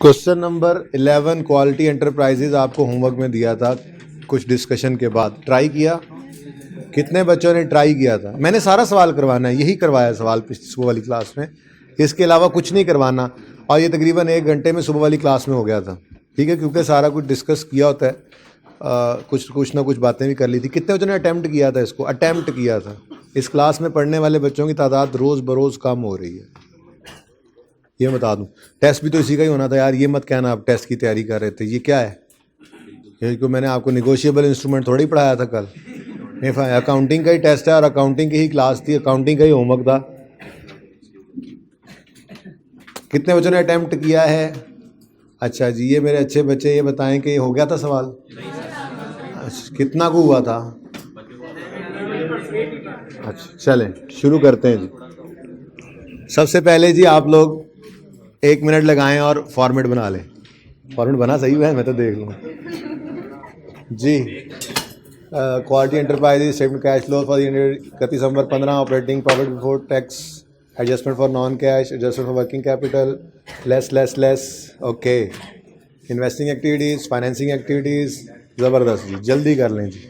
Question number 11 quality enterprises आपको homework में दिया था। कुछ डिस्कशन के बाद ट्राई किया। कितने बच्चों ने ट्राई किया था? मैंने सारा सवाल करवाना है, यही करवाया सवाल सुबह वाली क्लास में, इसके अलावा कुछ नहीं करवाना। और ये तकरीबन 1 घंटे में सुबह वाली क्लास में हो गया था, ठीक है, क्योंकि सारा कुछ डिस्कस किया होता है। कुछ ना कुछ बातें भी कर ली थी। कितने बच्चों ने अटैम्प्ट किया था इसको? अटैम्प्ट किया था। इस क्लास में पढ़ने वाले बच्चों की तादाद रोज़ बरोज़ कम हो रही है, ये बता दूं। टेस्ट भी तो इसी का ही होना था यार, ये मत कहना आप टेस्ट की तैयारी कर रहे थे। ये क्या है? क्योंकि मैंने आपको निगोशिएबल इंस्ट्रूमेंट थोड़ी पढ़ाया था कल। अकाउंटिंग का ही टेस्ट है और अकाउंटिंग की ही क्लास थी, अकाउंटिंग का ही होमवर्क था। कितने बच्चों ने अटैम्प्ट किया है? अच्छा जी, ये मेरे अच्छे बच्चे, ये बताएं कि हो गया था सवाल? अच्छा, कितना को हुआ था? अच्छा चलें शुरू करते हैं जी। सबसे पहले जी आप लोग 1 मिनट लगाएं और फॉर्मेट बना लें। फॉर्मेट बना सही है, मैं तो देख लूँ जी। Quality enterprises statement cash flow for 31 December 15, operating profit before tax, adjustment for non cash, adjustment for working capital, less okay. Investing activities, financing activities, ज़बरदस्त जी, जल्दी कर लें जी।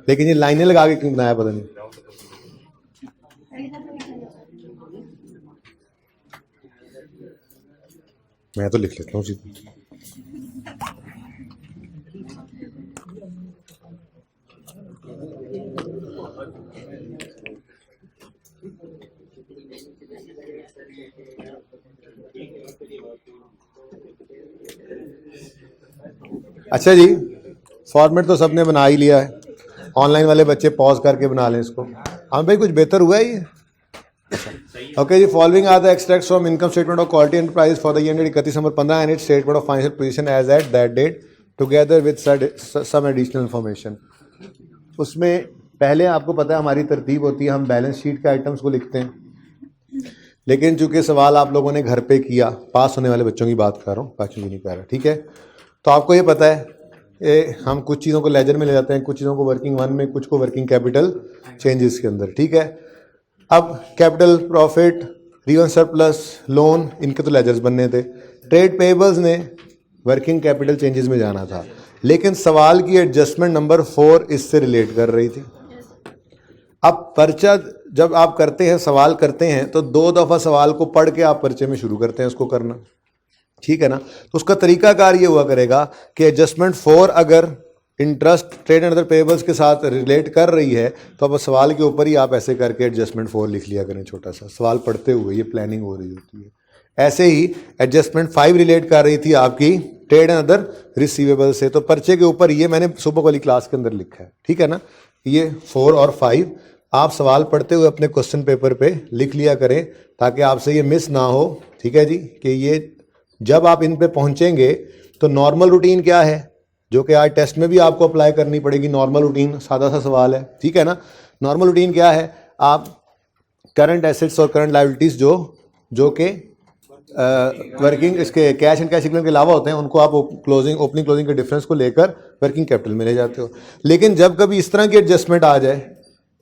लेकिन ये लाइनें लगा के क्यों बनाया पता नहीं। मैं तो लिख लेता हूँ जी। अच्छा जी, फॉर्मेट तो सबने बना ही लिया है। ऑनलाइन वाले बच्चे पॉज करके बना लें इसको। हाँ भाई, कुछ बेहतर हुआ है ये? ओके जी, following are the extracts from income statement of quality enterprise for the year 31 December 15 and its statement of financial position as at that date together with some additional information. उसमें पहले आपको पता है हमारी तरतीब होती है, हम बैलेंस शीट के आइटम्स को लिखते हैं। लेकिन चूंकि सवाल आप लोगों ने घर पे किया, पास होने वाले बच्चों की बात कर रहा हूँ, बाकी भी नहीं कर रहा, ठीक है। तो आपको ये पता है हम कुछ चीज़ों को लेजर में ले जाते हैं, कुछ चीज़ों को वर्किंग वन में, कुछ को वर्किंग कैपिटल चेंजेस के अंदर, ठीक है। अब कैपिटल प्रॉफिट, रिवन सरप्लस, लोन, इनके तो लेजर्स बनने थे। ट्रेड पेबल्स ने वर्किंग कैपिटल चेंजेस में जाना था, लेकिन सवाल की एडजस्टमेंट नंबर 4 इससे रिलेट कर रही थी। अब पर्चा जब आप करते हैं, सवाल करते हैं, तो 2 दफ़ा सवाल को पढ़ के आप पर्चे में शुरू करते हैं उसको करना, ठीक है ना। तो उसका तरीकाकार ये हुआ करेगा कि एडजस्टमेंट 4 अगर interest, trade and other payables के साथ रिलेट कर रही है, तो अब सवाल के ऊपर ही आप ऐसे करके एडजस्टमेंट 4 लिख लिया करें, छोटा सा सवाल पढ़ते हुए, ये प्लानिंग हो रही होती है। ऐसे ही एडजस्टमेंट 5 रिलेट कर रही थी आपकी ट्रेड एंड अदर रिसीवेबल से, तो पर्चे के ऊपर ये मैंने सुबह वाली क्लास के अंदर लिखा है, ठीक है ना। ये 4 और 5 आप सवाल पढ़ते हुए अपने क्वेश्चन पेपर पे लिख लिया करें, ताकि आपसे ये मिस ना हो, ठीक है जी। कि ये जब आप इन पे पहुंचेंगे तो नॉर्मल रूटीन क्या है, जो कि आज टेस्ट में भी आपको अप्लाई करनी पड़ेगी। नॉर्मल रूटीन सादा सा सवाल है, ठीक है ना। नॉर्मल रूटीन क्या है? आप करंट एसेट्स और करंट लायबिलिटीज जो कि वर्किंग, इसके कैश एंड कैश इक्विवेलेंट के अलावा होते हैं, उनको आप ओपनिंग क्लोजिंग के डिफरेंस को लेकर वर्किंग कैपिटल में ले जाते हो। लेकिन जब कभी इस तरह की एडजस्टमेंट आ जाए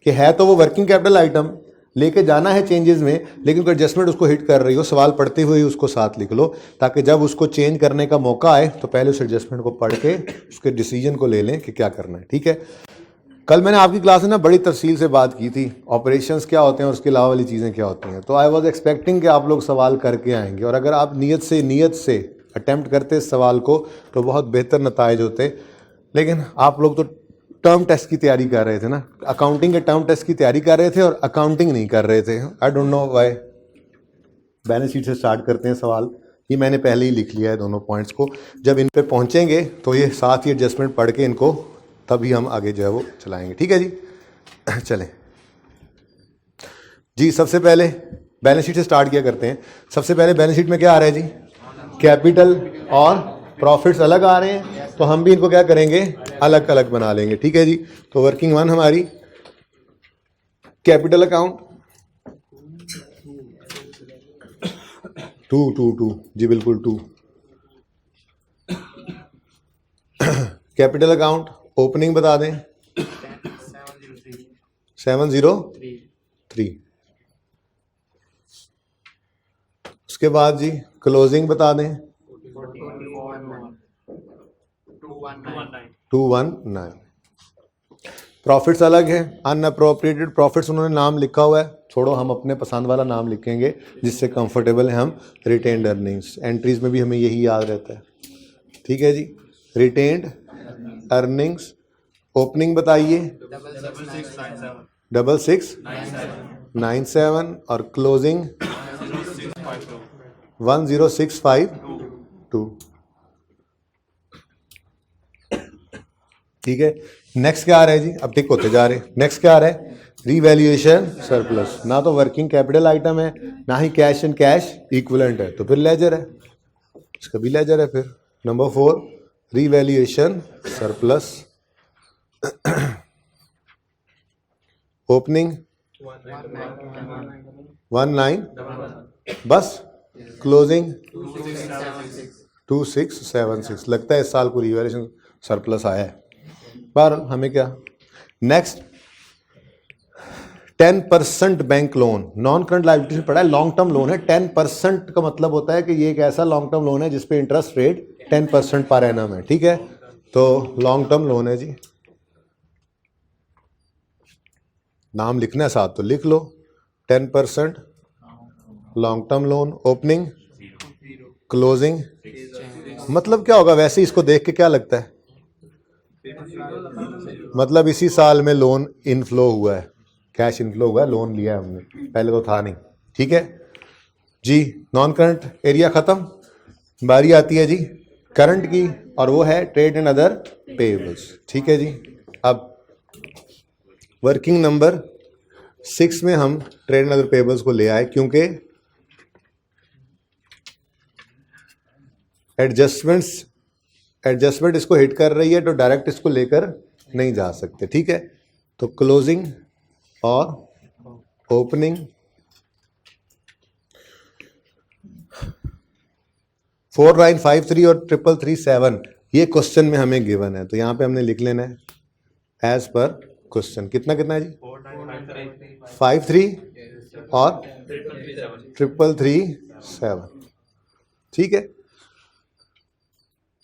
कि है तो वो वर्किंग कैपिटल आइटम लेके जाना है चेंजेस में, लेकिन कोई एडजस्टमेंट उसको हिट कर रही हो, सवाल पढ़ते हुए ही उसको साथ लिख लो, ताकि जब उसको चेंज करने का मौका आए तो पहले उस एडजस्टमेंट को पढ़ के उसके डिसीजन को ले लें कि क्या करना है, ठीक है। कल मैंने आपकी क्लास में ना बड़ी तफसील से बात की थी, ऑपरेशंस क्या होते हैं और उसके अलावा वाली चीज़ें क्या होती हैं। तो आई वॉज एक्सपेक्टिंग कि आप लोग सवाल करके आएंगे, और अगर आप नीयत से अटैम्प्ट करते इस सवाल को तो बहुत बेहतर नताइज होते। लेकिन आप लोग तो टर्म टेस्ट की तैयारी कर रहे थे ना, अकाउंटिंग के टर्म टेस्ट की तैयारी कर रहे थे और अकाउंटिंग नहीं कर रहे थे। I don't know why. Balance sheet से स्टार्ट करते हैं सवाल, ये मैंने पहले ही लिख लिया है दोनों पॉइंट्स को। जब इन पे पहुंचेंगे तो ये साथ ही एडजस्टमेंट पढ़ के इनको तभी हम आगे जो है वो चलाएंगे, ठीक है जी। चलें जी, सबसे पहले बैलेंस शीट से स्टार्ट किया करते हैं। सबसे पहले बैलेंस शीट में क्या आ रहा है जी? कैपिटल और प्रॉफिट्स अलग आ रहे हैं, तो हम भी इनको क्या करेंगे, अलग अलग बना लेंगे, ठीक है जी। तो वर्किंग वन हमारी कैपिटल अकाउंट, टू जी बिल्कुल 2। कैपिटल अकाउंट ओपनिंग बता दें, 703। उसके बाद जी क्लोजिंग बता दें, 219। प्रॉफिट्स अलग है, अनअप्रोप्रिएटेड प्रॉफिट्स उन्होंने नाम लिखा हुआ है, छोड़ो हम अपने पसंद वाला नाम लिखेंगे जिससे कंफर्टेबल है हम। रिटेन्ड अर्निंग्स, एंट्रीज में भी हमें यही याद रहता है, ठीक है जी। रिटेन्ड अर्निंग्स, ओपनिंग बताइए 6697 और क्लोजिंग 10652, ठीक है। नेक्स्ट क्या आ रहा है जी, अब टिक होते जा रहे हैं। नेक्स्ट क्या आ रहा है, रीवैल्यूएशन सरप्लस। ना तो वर्किंग कैपिटल आइटम है, ना ही कैश एंड कैश इक्विवेलेंट है, तो फिर लेजर है, इसका भी लेजर है। फिर नंबर 4 रीवैल्यूएशन सरप्लस, ओपनिंग 19 बस, क्लोजिंग 2676। लगता है इस साल को रीवैल्यूएशन सरप्लस आया है, पर हमें क्या। Next 10% bank loan, non current liability से पड़ा है, लॉन्ग टर्म लोन है। 10% का मतलब होता है कि ये एक ऐसा लॉन्ग टर्म लोन है जिसपे इंटरेस्ट रेट 10% पर एनम है, ठीक है। तो लॉन्ग टर्म लोन है जी, नाम लिखना है साथ तो लिख लो, 10% long term loan, opening, closing. मतलब क्या होगा वैसे इसको देख के क्या लगता है, मतलब इसी साल में लोन इनफ्लो हुआ है, कैश इनफ्लो हुआ है, लोन लिया है हमने, पहले तो था नहीं, ठीक है जी। नॉन करंट एरिया खत्म, बारी आती है जी करंट की, और वो है ट्रेड एंड अदर पेएबल्स, ठीक है जी। अब वर्किंग नंबर 6 में हम ट्रेड एंड अदर पेएबल्स को ले आए, क्योंकि एडजस्टमेंट इसको हिट कर रही है, तो डायरेक्ट इसको लेकर नहीं जा सकते, ठीक है। तो क्लोजिंग और ओपनिंग 4953 और 3337 ये क्वेश्चन में हमें गिवन है, तो यहां पे हमने लिख लेना है एज पर क्वेश्चन। कितना कितना है जी, 53 और 3337, ठीक है।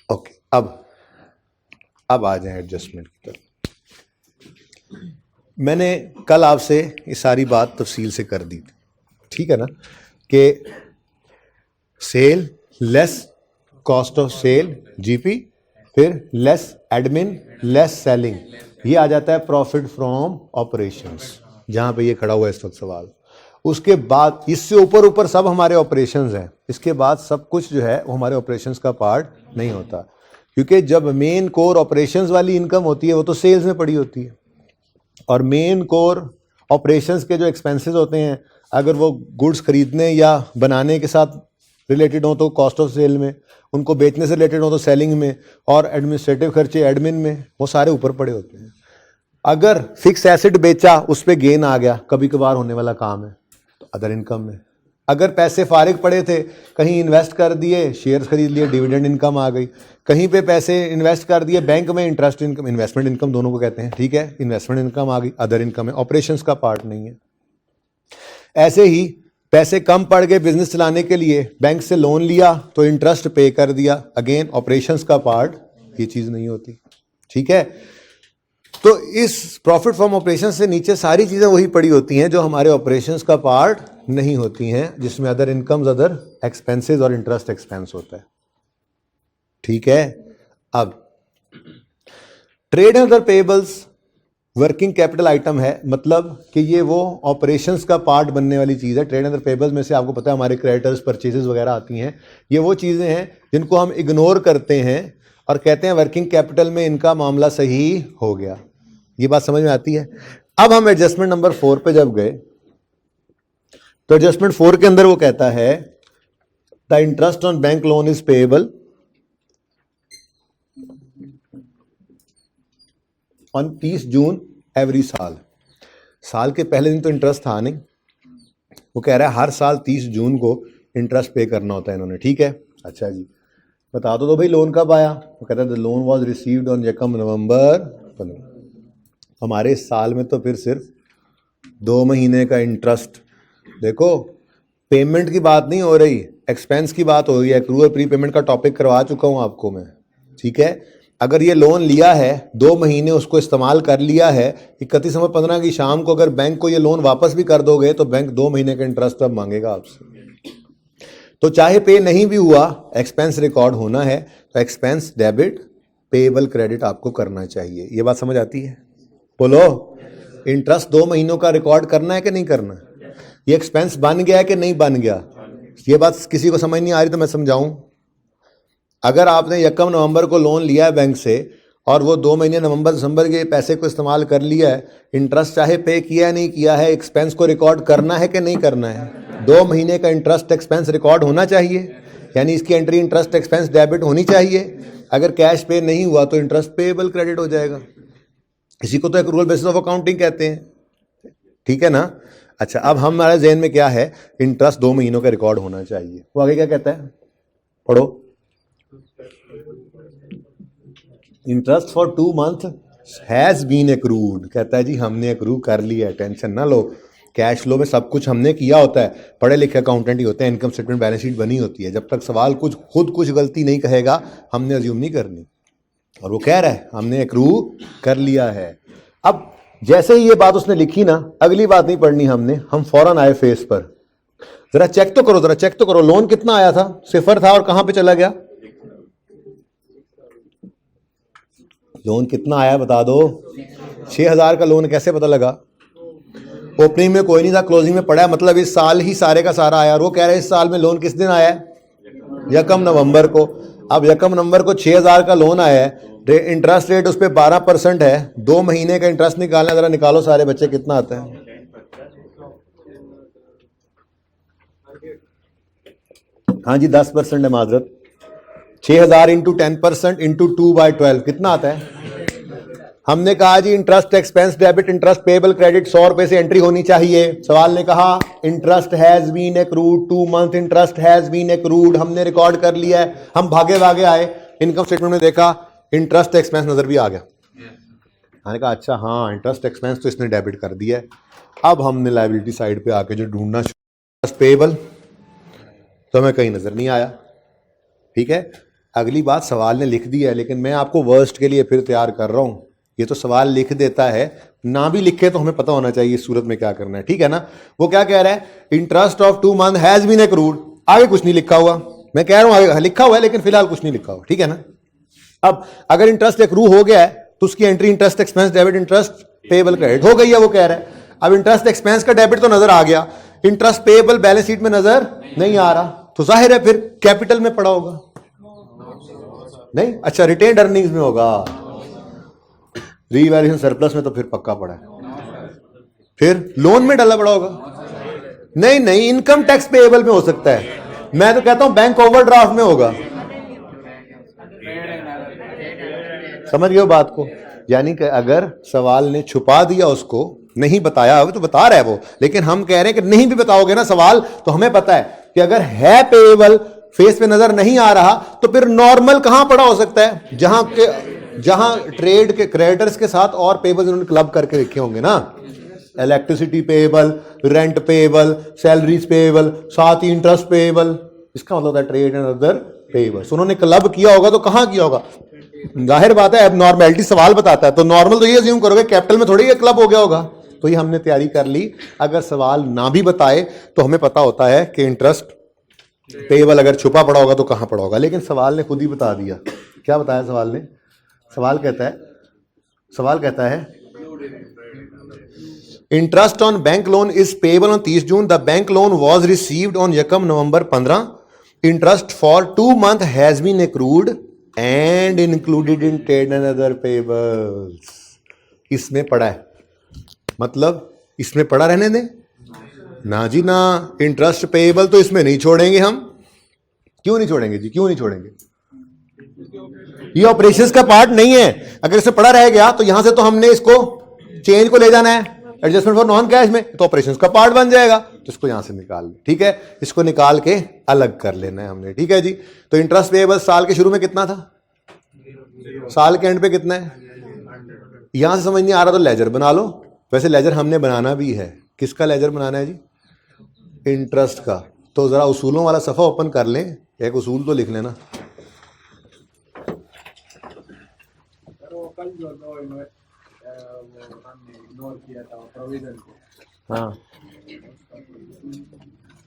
ओके, अब आ जाए एडजस्टमेंट की तरफ। मैंने कल आपसे ये सारी बात तफसील से कर दी थी, ठीक है ना, कि sale less cost of sale GP, फिर लेस एडमिन लेस सेलिंग, ये आ जाता है प्रॉफिट फ्रॉम ऑपरेशंस, जहां पे ये खड़ा हुआ है इस वक्त सवाल। उसके बाद इससे ऊपर सब हमारे ऑपरेशंस हैं, इसके बाद सब कुछ जो है वो हमारे ऑपरेशंस का पार्ट नहीं होता, क्योंकि जब मेन कोर ऑपरेशंस वाली इनकम होती है वो तो सेल्स में पड़ी होती है, और मेन कोर ऑपरेशंस के जो एक्सपेंसेस होते हैं, अगर वो गुड्स खरीदने या बनाने के साथ रिलेटेड हो तो कॉस्ट ऑफ सेल में, उनको बेचने से रिलेटेड हो तो सेलिंग में, और एडमिनिस्ट्रेटिव खर्चे एडमिन में, वो सारे ऊपर पड़े होते हैं। अगर फिक्स एसेट बेचा, उस पर गेन आ गया, कभी कभार होने वाला काम है, तो अदर इनकम में। अगर पैसे फारिग पड़े थे, कहीं इन्वेस्ट कर दिए, शेयर्स खरीद लिए, डिविडेंड इनकम आ गई, कहीं पे पैसे इन्वेस्ट कर दिए बैंक में, इंटरेस्ट इनकम, इन्वेस्टमेंट इनकम दोनों को कहते हैं, ठीक है, इन्वेस्टमेंट इनकम आ गई, अदर इनकम है, ऑपरेशंस का पार्ट नहीं है। ऐसे ही पैसे कम पड़ गए बिजनेस चलाने के लिए, बैंक से लोन लिया तो इंटरेस्ट पे कर दिया, अगेन ऑपरेशंस का पार्ट, ये चीज नहीं होती, ठीक है। तो इस प्रॉफिट फ्रॉम ऑपरेशन से नीचे सारी चीजें वही पड़ी होती हैं जो हमारे ऑपरेशंस का पार्ट नहीं होती हैं, जिसमें अदर इनकम्स, अदर एक्सपेंसेस और इंटरेस्ट एक्सपेंस होता है, ठीक है। अब trade and other payables working capital item है, मतलब कि ये वो ऑपरेशंस का पार्ट बनने वाली चीज़ है। ट्रेड एंड अदर पेएबल्स में से आपको पता है हमारे क्रेडिटर्स, परचेजेस वगैरह आती हैं, ये वो चीज़ें हैं जिनको हम इग्नोर करते हैं और कहते हैं वर्किंग कैपिटल में इनका मामला सही हो गया। ये बात समझ में आती है। अब हम एडजस्टमेंट नंबर 4 पे जब गए, तो एडजस्टमेंट 4 के अंदर वो कहता है the interest on bank loan is payable on 30 June every साल के पहले दिन तो इंटरेस्ट था नहीं, वो कह रहा है हर साल 30 जून को इंटरेस्ट पे करना होता है इन्होंने, ठीक है। अच्छा जी, बता दो तो भाई लोन कब आया, वो कहता है the loan was received on यकम नवंबर 15। हमारे साल में तो फिर सिर्फ 2 महीने का इंटरेस्ट। देखो पेमेंट की बात नहीं हो रही, एक्सपेंस की बात हो रही है, एक्रूअल प्रीपेमेंट का टॉपिक करवा चुका हूं आपको मैं, ठीक है। अगर ये लोन लिया है 2 महीने उसको इस्तेमाल कर लिया है, 31/15 की शाम को अगर बैंक को ये लोन वापस भी कर दोगे तो बैंक 2 महीने का इंटरेस्ट अब मांगेगा आपसे। तो चाहे पे नहीं भी हुआ, एक्सपेंस रिकॉर्ड होना है तो एक्सपेंस डेबिट पेएबल क्रेडिट आपको करना चाहिए। ये बात समझ आती है? बोलो, इंटरेस्ट 2 महीनों का रिकॉर्ड करना है कि नहीं करना? ये एक्सपेंस बन गया है कि नहीं बन गया? ये बात किसी को समझ नहीं आ रही तो मैं समझाऊं। अगर आपने 1 नवंबर को लोन लिया है बैंक से और वो 2 महीने नवंबर दिसंबर के पैसे को इस्तेमाल कर लिया है, इंटरेस्ट चाहे पे किया है नहीं किया है, एक्सपेंस को रिकॉर्ड करना है कि नहीं करना है? 2 महीने का इंटरेस्ट एक्सपेंस रिकॉर्ड होना चाहिए, यानी इसकी एंट्री इंटरेस्ट एक्सपेंस डेबिट होनी चाहिए। अगर कैश पे नहीं हुआ तो इंटरेस्ट पेएबल क्रेडिट हो जाएगा। इसी को तो एक्रूअल बेसिस ऑफ अकाउंटिंग कहते हैं, ठीक है ना। अच्छा, अब हमारे ज़हन में क्या है, इंटरेस्ट 2 महीनों का रिकॉर्ड होना चाहिए। वो आगे क्या कहता है, पढ़ो। Interest for 2 month has been accrued, कहता है जी हमने एक्रू कर लिया है, टेंशन ना लो। कैश फ्लो में सब कुछ हमने किया होता है, पढ़े लिखे अकाउंटेंट ही होते हैं, इनकम स्टेटमेंट बैलेंस शीट बनी होती है। जब तक सवाल खुद कुछ गलती नहीं कहेगा हमने अज्यूम नहीं करनी। और वो कह रहा है हमने एक्रू कर लिया है। अब जैसे ही ये बात उसने लिखी ना, अगली बात नहीं पढ़नी हमने, हम फौरन आए फेस पर। जरा चेक तो करो, जरा चेक तो करो, लोन कितना आया था? 0 था और कहां पे चला गया? लोन कितना आया बता दो? 6000 का लोन कैसे पता लगा? ओपनिंग में कोई नहीं था, क्लोजिंग में पड़ा है, मतलब इस साल ही सारे का सारा आया। और वो कह रहे हैं इस साल में लोन किस दिन आया है? 1 नवंबर को। अब 1 नवंबर को 6000 का लोन आया है, इंटरेस्ट रेट उस पर 12% है। 2 महीने का इंटरेस्ट निकालना, जरा निकालो सारे बच्चे, कितना आता है? हाँ जी 10% है, माजरत। 6000 इंटू 10% इंटू 2/12 कितना आता है? हमने कहा जी interest expense debit interest payable credit 100 रुपए से एंट्री होनी चाहिए। सवाल ने कहा interest has been accrued, 2 month interest has been accrued, हमने रिकॉर्ड कर लिया है। हम भागे भागे आए, इनकम स्टेटमेंट में देखा इंटरेस्ट एक्सपेंस नजर भी आ गया। मैंने कहा अच्छा हाँ इंटरेस्ट एक्सपेंस तो इसने डेबिट कर दिया है। अब हमने लायबिलिटी साइड पे आके जो ढूंढना पेएबल, तो हमें कहीं नजर नहीं आया, ठीक है। अगली बात सवाल ने लिख दी है, लेकिन मैं आपको वर्स्ट के लिए फिर तैयार कर रहा हूं। ये तो सवाल लिख देता है, ना भी लिखे तो हमें पता होना चाहिए इस सूरत में क्या करना है, ठीक है ना। वो क्या कह रहा है, interest of 2 month has been accrued, आगे कुछ नहीं लिखा हुआ। मैं कह रहा हूं आगे लिखा हुआ है लेकिन फिलहाल कुछ नहीं लिखा हुआ, ठीक है ना। अब अगर इंटरेस्ट एक्रू हो गया है तो उसकी entry interest expense debit interest payable credit हो गई है, वो कह रहा है। अब इंटरेस्ट एक्सपेंस का डेबिट तो नजर आ गया, इंटरेस्ट पेएबल बैलेंस शीट में नजर नहीं आ रहा, तो जाहिर है फिर कैपिटल में पड़ा होगा नहीं। अच्छा रिटेन्ड अर्निंग्स में होगा, रीवैल्यूएशन सरप्लस में तो फिर पक्का पड़ा है। फिर लोन में डाला पड़ा होगा, नहीं नहीं इनकम टैक्स पेएबल में हो सकता है। मैं तो कहता हूं बैंक ओवरड्राफ्ट में होगा। समझ गए बात को? यानी कि अगर सवाल ने छुपा दिया, उसको नहीं बताया तो बता रहा है वो, लेकिन हम कह रहे हैं कि नहीं भी बताओगे ना सवाल, तो हमें पता है कि अगर है पेएबल फेस पे नजर नहीं आ रहा तो फिर नॉर्मल कहां पड़ा हो सकता है, जहां ट्रेड के क्रेडिटर्स के साथ और पेएबल उन्होंने क्लब करके रखे होंगे ना, electricity payable, rent payable, salaries payable, साथ ही इंटरेस्ट पेएबल। इसका मतलब होता है ट्रेड एंड अदर पेएबल। उन्होंने क्लब किया होगा तो कहां किया होगा? जाहिर बात है, अब नॉर्मेलिटी सवाल बताता है तो नॉर्मल तो ये अज्यूम करोगे कैपिटल में थोड़ी ये क्लब हो गया होगा। तो ये हमने तैयारी कर ली, अगर सवाल ना भी बताए तो हमें पता होता है कि इंटरेस्ट पेएबल अगर छुपा पड़ा होगा तो कहां पड़ा होगा। लेकिन सवाल ने खुद ही बता दिया। क्या बताया सवाल ने? सवाल कहता है interest on bank loan is payable on 30 June, the bank loan was received on 1 November 15, interest for 2 month has been accrued and included in trade and other payables. इसमें पड़ा है, मतलब इसमें पड़ा रहने दें ना जी ना। इंटरेस्ट पेएबल तो इसमें नहीं छोड़ेंगे हम। क्यों नहीं छोड़ेंगे जी, क्यों नहीं छोड़ेंगे? ये ऑपरेशंस का पार्ट नहीं है। अगर इसमें पड़ा रह गया तो यहां से तो हमने इसको चेंज को ले जाना है एडजस्टमेंट फॉर नॉन कैश में, तो ऑपरेशंस का पार्ट बन जाएगा। तो इसको यहां से निकाल, ठीक है, इसको निकाल के अलग कर लेना है हमने, ठीक है जी। तो इंटरेस्ट पेएबल साल के शुरू में कितना था, साल के एंड पे कितना है? यहां से समझ नहीं आ रहा तो लेजर बना लो। वैसे लेजर हमने बनाना भी है। किसका लेजर बनाना है जी? इंटरेस्ट का। तो जरा उसूलों वाला सफ़ा ओपन कर लें, एक उसूल तो लिख लेना। हाँ,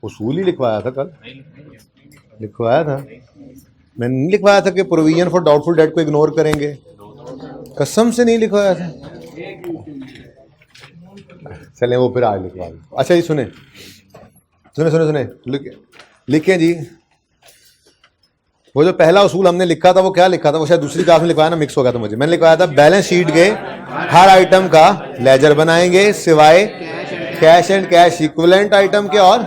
उसूल ही लिखवाया था कल, लिखवाया था मैंने, नहीं लिखवाया था कि प्रोविजन फॉर डाउटफुल डेट को इग्नोर करेंगे, कसम से नहीं लिखवाया था। चलें वो फिर आज लिखवा दें। अच्छा जी सुने सुने सुने सुने लिखें जी। वो जो पहला उसूल हमने लिखा था वो क्या लिखा था, वो शायद दूसरी क्लास में लिखवाया ना, मिक्स हो गया था मुझे। मैंने लिखवाया था बैलेंस शीट के हर आइटम का लेजर बनाएंगे सिवाय cash and cash equivalent item के और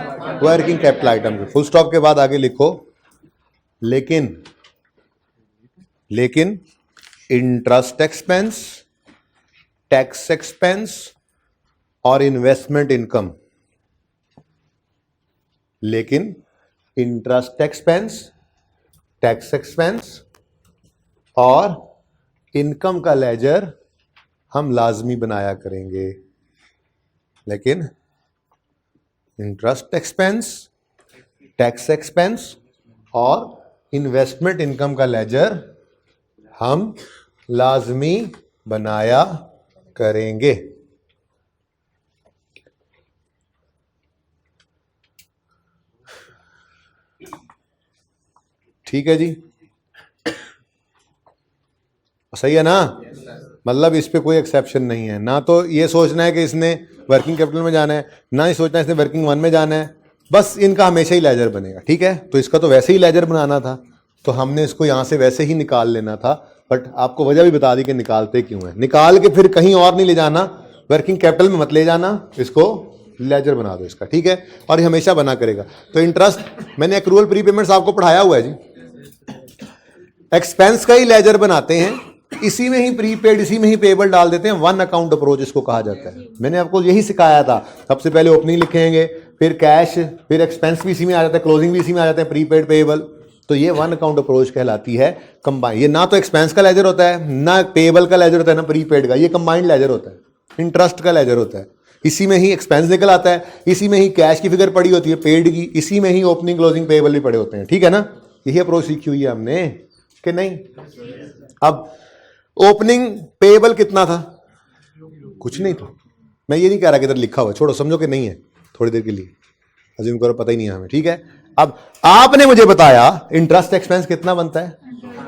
वर्किंग कैपिटल आइटम के। फुल स्टॉप के बाद आगे लिखो लेकिन इंटरेस्ट एक्सपेंस, टैक्स एक्सपेंस और इन्वेस्टमेंट इनकम, लेकिन इंटरेस्ट एक्सपेंस, टैक्स एक्सपेंस और इनकम का लेजर हम लाजमी बनाया करेंगे। लेकिन इंटरेस्ट एक्सपेंस, टैक्स एक्सपेंस और इन्वेस्टमेंट इनकम का लेजर हम लाजमी बनाया करेंगे। ठीक है जी, सही है ना? मतलब इस पे कोई एक्सेप्शन नहीं है। ना तो ये सोचना है कि इसने वर्किंग कैपिटल में जाना है, ना ही सोचना है इसने वर्किंग वन में जाना है, बस इनका हमेशा ही लेजर बनेगा। ठीक है, तो इसका तो वैसे ही लेजर बनाना था, तो हमने इसको यहाँ से वैसे ही निकाल लेना था। बट आपको वजह भी बता दी कि निकालते क्यों है। निकाल के फिर कहीं और नहीं ले जाना, वर्किंग कैपिटल में मत ले जाना, इसको लेजर बना दो इसका। ठीक है, और ये हमेशा बना करेगा। तो इंटरेस्ट मैंने एक्रूअल प्रीपेमेंट्स आपको पढ़ाया हुआ है जी। एक्सपेंस का ही लेजर बनाते हैं, इसी में ही प्रीपेड, इसी में ही पेबल डाल देते हैं। वन अकाउंट अप्रोच इसको कहा जाता है। मैंने आपको यही सिखाया था। सबसे पहले ओपनिंग लिखेंगे, फिर कैश, फिर एक्सपेंस भी इसी में आ जाता है, क्लोजिंग भी इसी में आ जाता है, प्रीपेड पेबल। तो ये वन अकाउंट अप्रोच कहलाती है कंबाइन। ये ना तो एक्सपेंस का लेजर होता है, ना पेबल का लेजर होता है, ना प्रीपेड का, ये कंबाइंड लेजर होता है। इंटरेस्ट का लेजर होता है, इसी में ही एक्सपेंस निकल आता है, इसी में ही कैश की फिगर पड़ी होती है पेड की, इसी में ही ओपनिंग क्लोजिंग पेबल भी पड़े होते हैं। ठीक है ना? यही अप्रोच सीखी हुई है हमने कि नहीं? अब ओपनिंग पेबल कितना था? कुछ नहीं था। मैं ये नहीं कह रहा कि इधर लिखा हुआ, छोड़ो, समझो कि नहीं है, थोड़ी देर के लिए अज्यूम करो पता ही नहीं है हमें। ठीक है, अब आपने मुझे बताया इंटरेस्ट एक्सपेंस कितना बनता है?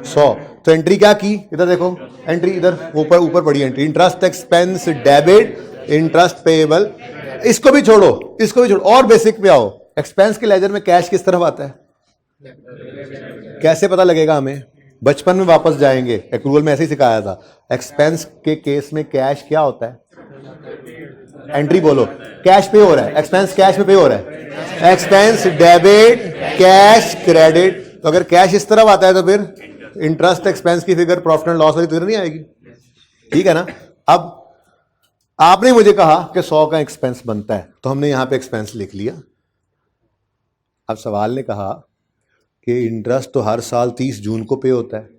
100। तो एंट्री क्या की? इधर देखो, एंट्री इधर ऊपर पड़ी entry, interest expense debit, interest payable. इसको भी छोड़ो, इसको भी छोड़ो, और बेसिक पे आओ। एक्सपेंस के लेजर में कैश किस तरफ आता है? कैसे पता लगेगा हमें? बचपन में वापस जाएंगे, एक्रूअल में ऐसे ही सिखाया था। एक्सपेंस के केस में कैश क्या होता है? एंट्री बोलो, कैश पे हो रहा है, एक्सपेंस कैश में पे हो रहा है, एक्सपेंस डेबिट, कैश क्रेडिट। तो अगर कैश इस तरफ आता है तो फिर इंटरेस्ट एक्सपेंस की फिगर प्रॉफिट एंड लॉस वाली फिगर नहीं आएगी। ठीक है ना? अब आपने मुझे कहा कि 100 का एक्सपेंस बनता है, तो हमने यहां पे एक्सपेंस लिख लिया। अब सवाल ने कहा कि इंटरेस्ट तो हर साल 30 जून को पे होता है।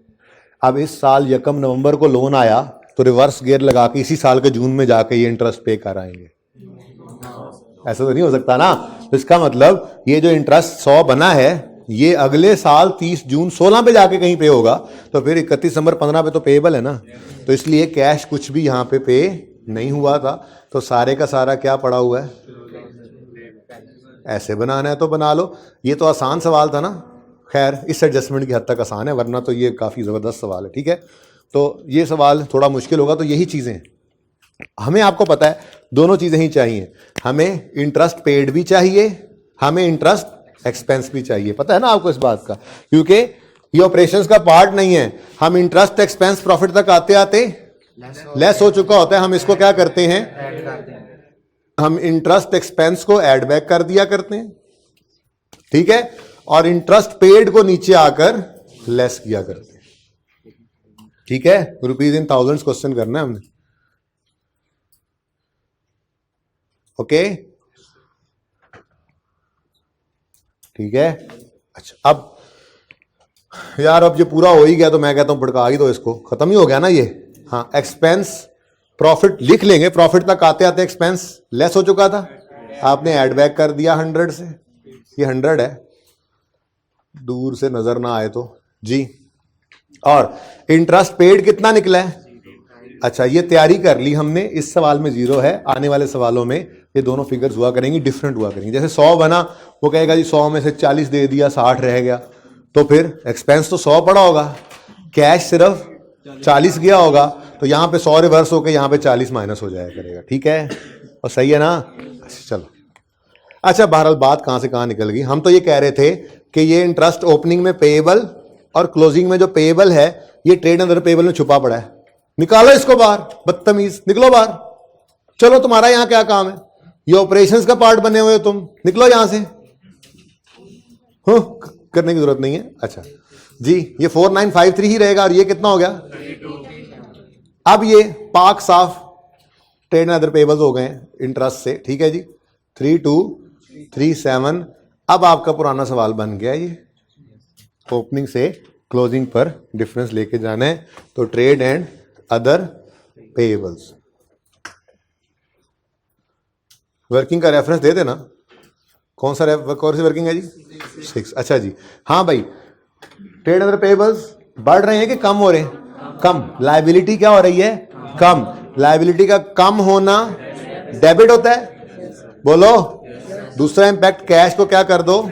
अब इस साल 1 नवंबर को लोन आया, तो रिवर्स गियर लगा के इसी साल के जून में जाके ये इंटरेस्ट पे कर आएंगे। ऐसा तो नहीं हो सकता ना? तो इसका मतलब ये जो इंटरेस्ट 100 बना है, ये अगले साल 30 जून 16 पे जाके कहीं पे होगा, तो फिर 31 दिसंबर 15 पे तो पेएबल है ना। तो इसलिए कैश कुछ भी यहाँ पे नहीं हुआ था, तो सारे का सारा क्या पड़ा हुआ है? ऐसे बनाना है तो बना लो। ये तो आसान सवाल था ना। खैर, इस एडजस्टमेंट की हद तक आसान है, वरना तो ये काफ़ी ज़बरदस्त सवाल है। ठीक है, तो ये सवाल थोड़ा मुश्किल होगा। तो यही चीज़ें हमें, आपको पता है, दोनों चीज़ें ही चाहिए। हमें इंटरेस्ट पेड भी चाहिए, हमें इंटरेस्ट एक्सपेंस भी चाहिए। पता है ना आपको इस बात का? क्योंकि ये ऑपरेशंस का पार्ट नहीं है। हम इंटरेस्ट एक्सपेंस प्रॉफिट तक आते आते लेस हो चुका होता है। हम इसको क्या करते हैं? हम इंटरेस्ट एक्सपेंस को ऐड बैक कर दिया करते हैं। ठीक है, और इंटरेस्ट पेड को नीचे आकर लेस किया करते हैं। ठीक है, रुपीज इन थाउजेंड्स क्वेश्चन करना है हमने। ओके, ठीक है। अच्छा, अब यार अब ये पूरा हो ही गया, तो मैं कहता हूं भड़का ही दो इसको, खत्म ही हो गया ना ये। हाँ, एक्सपेंस प्रॉफिट लिख लेंगे, प्रॉफिट तक आते आते एक्सपेंस लेस हो चुका था, आपने ऐड बैक कर दिया 100 से, ये 100 है, दूर से नजर ना आए तो जी। और इंटरेस्ट पेड कितना निकला है? अच्छा, ये तैयारी कर ली हमने, इस सवाल में 0 है, आने वाले सवालों में ये दोनों फिगर्स हुआ करेंगी, डिफरेंट हुआ करेंगी। जैसे 100 बना, वो कहेगा जी 100 में से 40 दे दिया, 60 रह गया, तो फिर एक्सपेंस तो 100 पड़ा होगा, कैश सिर्फ 40 गया होगा, तो यहाँ पे 100 रिवर्स होकर यहाँ पे 40 माइनस हो जाया करेगा। ठीक है, और सही है ना? चलो, अच्छा, बहरहाल बात कहाँ से कहाँ निकल गई। हम तो ये कह रहे थे कि ये इंटरेस्ट ओपनिंग में पेएबल और क्लोजिंग में जो पेएबल है, ये ट्रेड अंडर पेएबल में छुपा पड़ा है। निकालो इसको बाहर, बदतमीज, निकलो बाहर। चलो, तुम्हारा यहां क्या काम है? ये ऑपरेशंस का पार्ट बने हुए हो तुम, निकलो यहां से। करने की जरूरत नहीं है। अच्छा जी, ये 4953 ही रहेगा, और ये कितना हो गया? 32। अब ये पाक साफ ट्रेड अदर पेबल्स हो गए इंटरेस्ट से। ठीक है जी, 3237। अब आपका पुराना सवाल बन गया, ये ओपनिंग से क्लोजिंग पर डिफरेंस लेके जाना है, तो trade and other payables. Working का रेफरेंस दे देना, कौन सा कौन सी वर्किंग है जी? 6। अच्छा जी, हाँ भाई, ट्रेड अदर पेएबल्स बढ़ रहे हैं कि कम हो रहे हैं? कम। लायबिलिटी क्या हो रही है? कम। लायबिलिटी का कम होना डेबिट होता है, बोलो। दूसरा इंपैक्ट, कैश को क्या कर दो,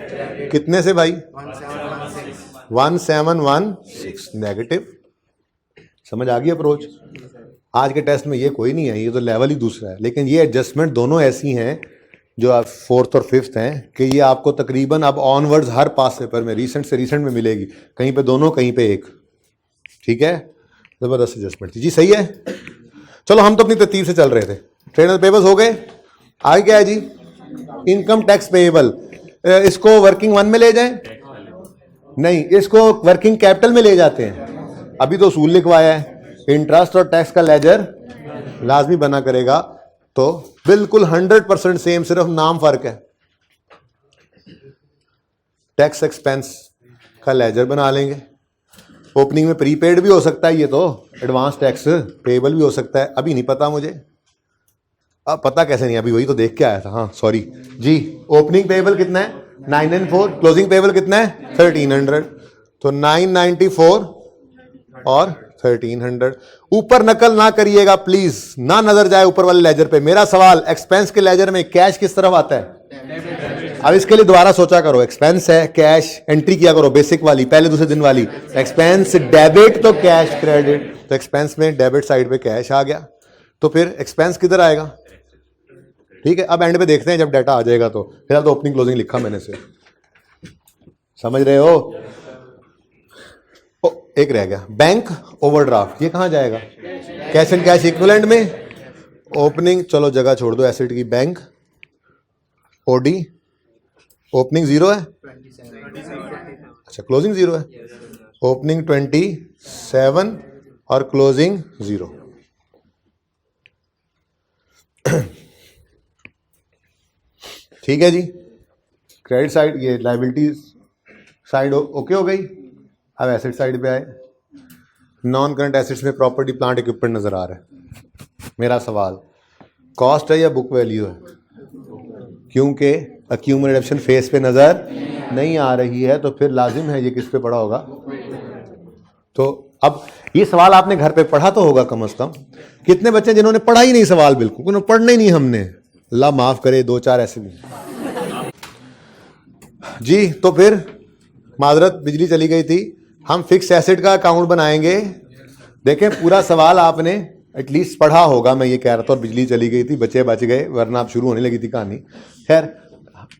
कितने से भाई? 1716 नेगेटिव। समझ आ गई अप्रोच? आज के टेस्ट में ये कोई नहीं है, ये तो लेवल ही दूसरा है। लेकिन ये एडजस्टमेंट दोनों ऐसी हैं जो आप 4th और 5th हैं कि ये आपको तकरीबन अब ऑनवर्ड्स हर पास पेपर में रिसेंट से रिसेंट में मिलेगी, कहीं पे दोनों, कहीं पे एक। ठीक है, जबरदस्त एडजस्टमेंट थी जी। सही है, चलो, हम तो अपनी तरतीब से चल रहे थे। ट्रेड पेपर्स हो गए, आगे क्या है जी? Income tax payable. इसको वर्किंग 1 में ले जाएं? नहीं, इसको वर्किंग कैपिटल में ले जाते हैं। अभी तो उसूल लिखवाया है, इंटरेस्ट और टैक्स का लेजर लाजमी बना करेगा, तो बिल्कुल 100% सेम, सिर्फ नाम फर्क है। टैक्स एक्सपेंस का लेजर बना लेंगे। ओपनिंग में प्रीपेड भी हो सकता है, ये तो एडवांस टैक्स पेएबल भी हो सकता है, अभी नहीं पता मुझे। अब पता कैसे नहीं, अभी वही तो देख के आया था। हाँ सॉरी जी, ओपनिंग पेएबल कितना है? 994। क्लोजिंग पेएबल कितना है? 1300। तो 994 और 1300। ऊपर नकल ना करिएगा प्लीज, ना नजर जाए ऊपर वाले लेजर पे। मेरा सवाल, एक्सपेंस के लेजर में कैश किस तरफ आता है? अब इसके लिए दोबारा सोचा करो, एक्सपेंस है, कैश एंट्री किया करो, बेसिक वाली, पहले दूसरे दिन वाली। एक्सपेंस डेबिट तो कैश क्रेडिट, तो एक्सपेंस में डेबिट साइड पे कैश आ गया, तो फिर एक्सपेंस किधर आएगा? ठीक है, अब एंड पे देखते हैं जब डाटा आ जाएगा। तो फिलहाल तो ओपनिंग क्लोजिंग लिखा मैंने से, समझ रहे हो? एक रह गया, बैंक ओवरड्राफ्ट। ये कहां जाएगा? कैश एंड कैश इक्विवेलेंट में। ओपनिंग, चलो जगह छोड़ दो एसेट की, बैंक ओडी। ओपनिंग 0 है, अच्छा, क्लोजिंग 0 है। ओपनिंग 27 और क्लोजिंग 0। ठीक है जी, क्रेडिट साइड, ये लायबिलिटी साइड ओके हो गई। अब एसेट साइड पे आए। नॉन करंट एसेट्स में प्रॉपर्टी प्लांट इक्विपमेंट नजर आ रहा है। मेरा सवाल, कॉस्ट है या बुक वैल्यू है? क्योंकि अक्यूमुलेशन फेस पे नजर नहीं आ रही है, तो फिर लाजिम है ये किस पे पड़ा होगा? तो अब ये सवाल आपने घर पे पढ़ा तो होगा कम से कम। कितने बच्चे जिन्होंने पढ़ा ही नहीं सवाल, बिल्कुल उन्होंने पढ़ना ही नहीं हमने, अल्लाह माफ करे, 2-4 ऐसे भी जी। तो फिर माजरत, बिजली चली गई थी, हम फिक्स एसेट का अकाउंट बनाएंगे। देखें, पूरा सवाल आपने एटलीस्ट पढ़ा होगा, मैं ये कह रहा था। और बिजली चली गई थी, बच्चे बच गए, वरना आप शुरू होने लगी थी कहानी। खैर,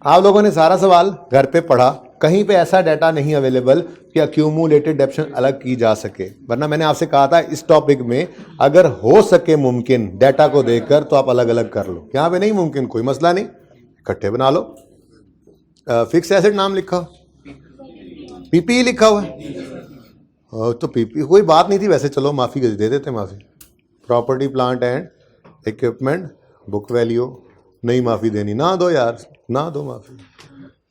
आप लोगों ने सारा सवाल घर पे पढ़ा, कहीं पे ऐसा डाटा नहीं अवेलेबल कि अक्यूमुलेटेड डेप्शन अलग की जा सके। वरना मैंने आपसे कहा था इस टॉपिक में अगर हो सके मुमकिन डाटा को देखकर तो आप अलग अलग कर लो। यहाँ पे नहीं मुमकिन, कोई मसला नहीं, इकट्ठे बना लो। फिक्स एसेट नाम लिखा, पीपी लिखा हुआ है, तो पीपी कोई बात नहीं थी वैसे, चलो माफ़ी दे देते, माफ़ी। Property plant and equipment book value, नहीं माफ़ी देनी, ना दो यार, ना दो माफ़ी।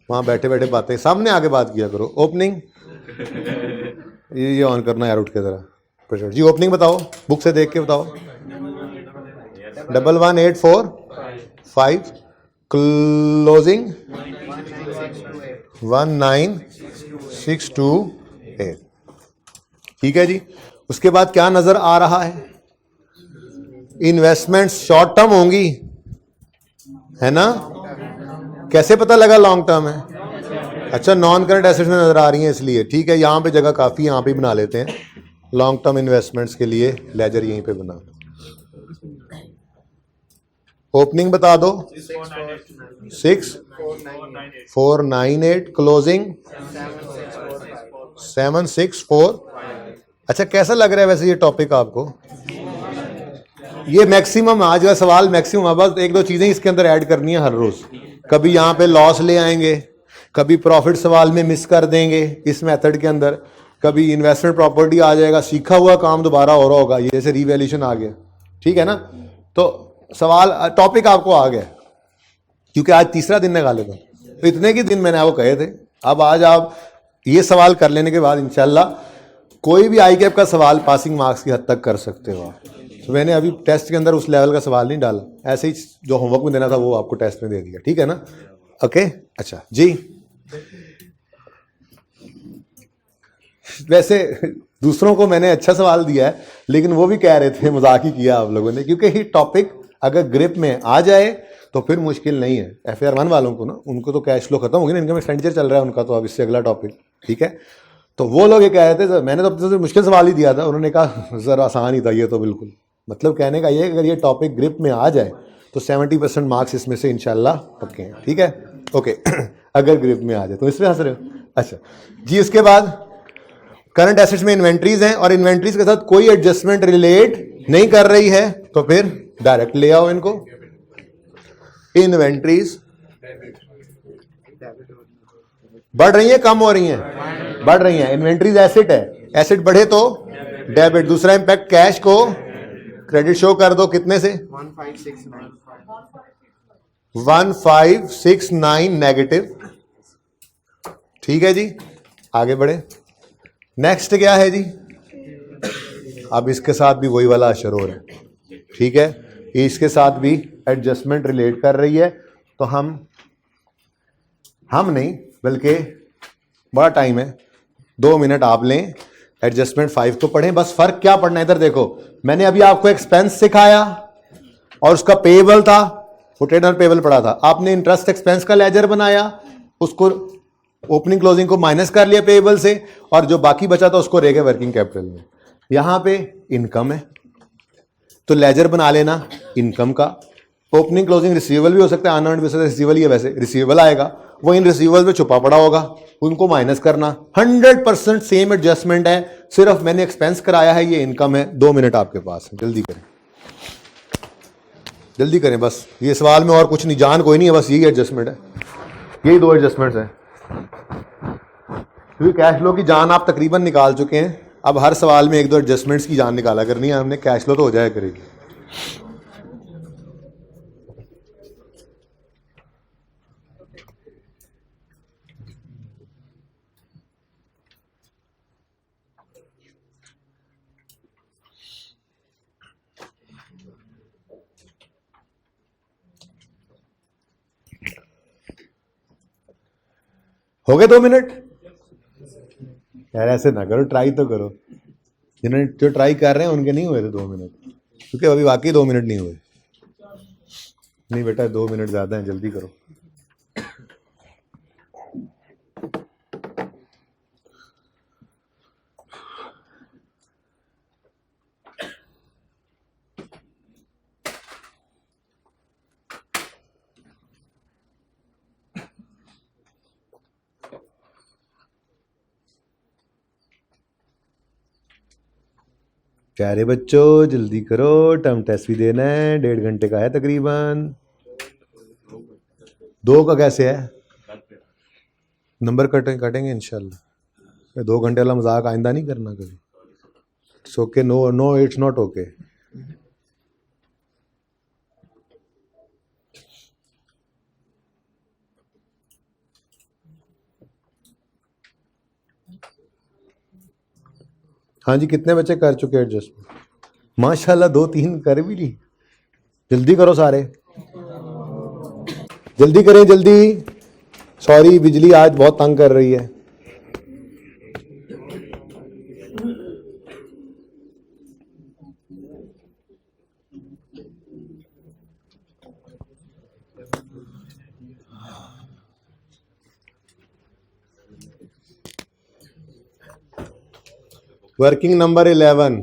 वहाँ बैठे बैठे बातें, सामने आके बात किया करो। ओपनिंग ये ऑन करना यार, उठ के ज़रा जी। ओपनिंग बताओ, बुक से देख के बताओ। 111845। क्लोजिंग 19,628। ठीक है जी। उसके बाद क्या नजर आ रहा है? इन्वेस्टमेंट शॉर्ट टर्म होंगी, है ना? कैसे पता लगा लॉन्ग टर्म है? अच्छा, नॉन करंट एसेट्स में नजर आ रही हैं इसलिए। ठीक है, यहां पे जगह काफी, यहां पे बना लेते हैं लॉन्ग टर्म इन्वेस्टमेंट्स के लिए लेजर, यहीं पे बना। ओपनिंग बता दो। 6,498, क्लोजिंग 7,645। अच्छा, कैसा लग रहा है वैसे ये टॉपिक आपको? ये मैक्सिमम आज का सवाल मैक्सिमम, बस एक दो चीजें इसके अंदर ऐड करनी है हर रोज। कभी यहां पे लॉस ले आएंगे, कभी प्रॉफिट सवाल में मिस कर देंगे इस मेथड के अंदर, कभी इन्वेस्टमेंट प्रॉपर्टी आ जाएगा, सीखा हुआ काम दोबारा हो रहा होगा, ये जैसे रिवैल्यूएशन आ गया। ठीक है ना? तो सवाल टॉपिक आपको आ गया, क्योंकि आज तीसरा दिन निकाले थे, तो इतने के दिन मैंने आपको कहे थे। अब आज आप ये सवाल कर लेने के बाद इंशाल्लाह कोई भी आई कैप का सवाल पासिंग मार्क्स की हद तक कर सकते हो आप। तो मैंने अभी टेस्ट के अंदर उस लेवल का सवाल नहीं डाला, ऐसे ही जो होमवर्क में देना था वो आपको टेस्ट में दे दिया। ठीक है ना? ओके। अच्छा जी, वैसे दूसरों को मैंने अच्छा सवाल दिया है, लेकिन वो भी कह रहे थे मजाक ही किया आप लोगों ने, क्योंकि ये टॉपिक अगर ग्रिप में आ जाए तो फिर मुश्किल नहीं है। FAR 1 वालों को ना, उनको तो कैश फ्लो खत्म हो गया ना, इनकम एक्सपेंडिचर चल रहा है उनका, तो अब इससे अगला टॉपिक। ठीक है, तो वो लोग ये कह रहे थे, मैंने तो अब तो मुश्किल सवाल ही दिया था, उन्होंने कहा सर आसान ही था ये तो। बिल्कुल, मतलब कहने का ये, अगर ये टॉपिक ग्रिप में आ जाए तो 70% मार्क्स इसमें से इंशाल्लाह पक्के हैं। ठीक है, ओके। अगर ग्रिप में आ जाए तो इसमें हंस रहे हो? अच्छा जी। उसके बाद करंट एसेट्स में इन्वेंट्रीज हैं और इन्वेंट्रीज के साथ कोई एडजस्टमेंट रिलेट नहीं कर रही है, तो फिर डायरेक्ट ले आओ इनको। इन्वेंट्रीज बढ़ रही है, कम हो रही हैं? बढ़ रही हैं। इन्वेंट्रीज एसेट है, एसेट बढ़े तो डेबिट। दूसरा इंपैक्ट, कैश को क्रेडिट शो कर दो, कितने से? 1569 नेगेटिव। ठीक है जी, आगे बढ़े। नेक्स्ट क्या है जी? अब इसके साथ भी वही वाला असर हो रहा है। ठीक है, इसके साथ भी एडजस्टमेंट रिलेट कर रही है, तो हम नहीं बल्कि बड़ा टाइम है, 2 मिनट आप लें, एडजस्टमेंट 5 को पढ़ें। बस फर्क क्या पढ़ना है, इधर देखो, मैंने अभी आपको एक्सपेंस सिखाया और उसका पेबल था, वो ट्रेड और पेबल पढ़ा था। आपने इंटरेस्ट एक्सपेंस का लेजर बनाया, उसको ओपनिंग क्लोजिंग को माइनस कर लिया पेबल से, और जो बाकी बचा था उसको रेगे वर्किंग कैपिटल में। यहां पे इनकम है तो लेजर बना लेना इनकम का। ओपनिंग क्लोजिंग रिसीवेबल भी हो सकता है, अनअर्न्ड भी हो सकता है। रिसीवेबल ही है वैसे, रिसीवेबल आएगा, वो इन रिसीवेबल में छुपा पड़ा होगा, उनको माइनस करना। 100% सेम एडजस्टमेंट है, सिर्फ मैंने एक्सपेंस कराया है, ये इनकम है। 2 मिनट आपके पास है, जल्दी करें, जल्दी करें। बस ये सवाल में और कुछ नहीं, जान कोई नहीं है, बस यही एडजस्टमेंट है, यही 2 एडजस्टमेंट्स हैं। क्योंकि कैश फ्लो की जान आप तकरीबन निकाल चुके हैं, अब हर सवाल में 1-2 एडजस्टमेंट्स की जान निकाला करनी है हमने, कैश फ्लो तो हो जाया करेगी। हो गए 2 मिनट? यार ऐसे ना करो, ट्राई तो करो। जिन्होंने जो ट्राई कर रहे हैं उनके नहीं हुए थे 2 मिनट, क्योंकि अभी वाकई 2 मिनट नहीं हुए। नहीं बेटा, 2 मिनट ज्यादा हैं, जल्दी करो। प्यारे बच्चों जल्दी करो, टर्म टेस्ट भी देना है, 1.5 घंटे का है तकरीबन। 2 का कैसे है? नंबर कटेंगे इंशाल्लाह। 2 घंटे वाला मजाक आइंदा नहीं करना कभी। It's okay, no it's not okay. हाँ जी, कितने बच्चे कर चुके एडजस्टमेंट? माशाल्लाह 2-3 कर भी ली। जल्दी करो सारे, जल्दी करें, जल्दी। सॉरी, बिजली आज बहुत तंग कर रही है। वर्किंग नंबर 11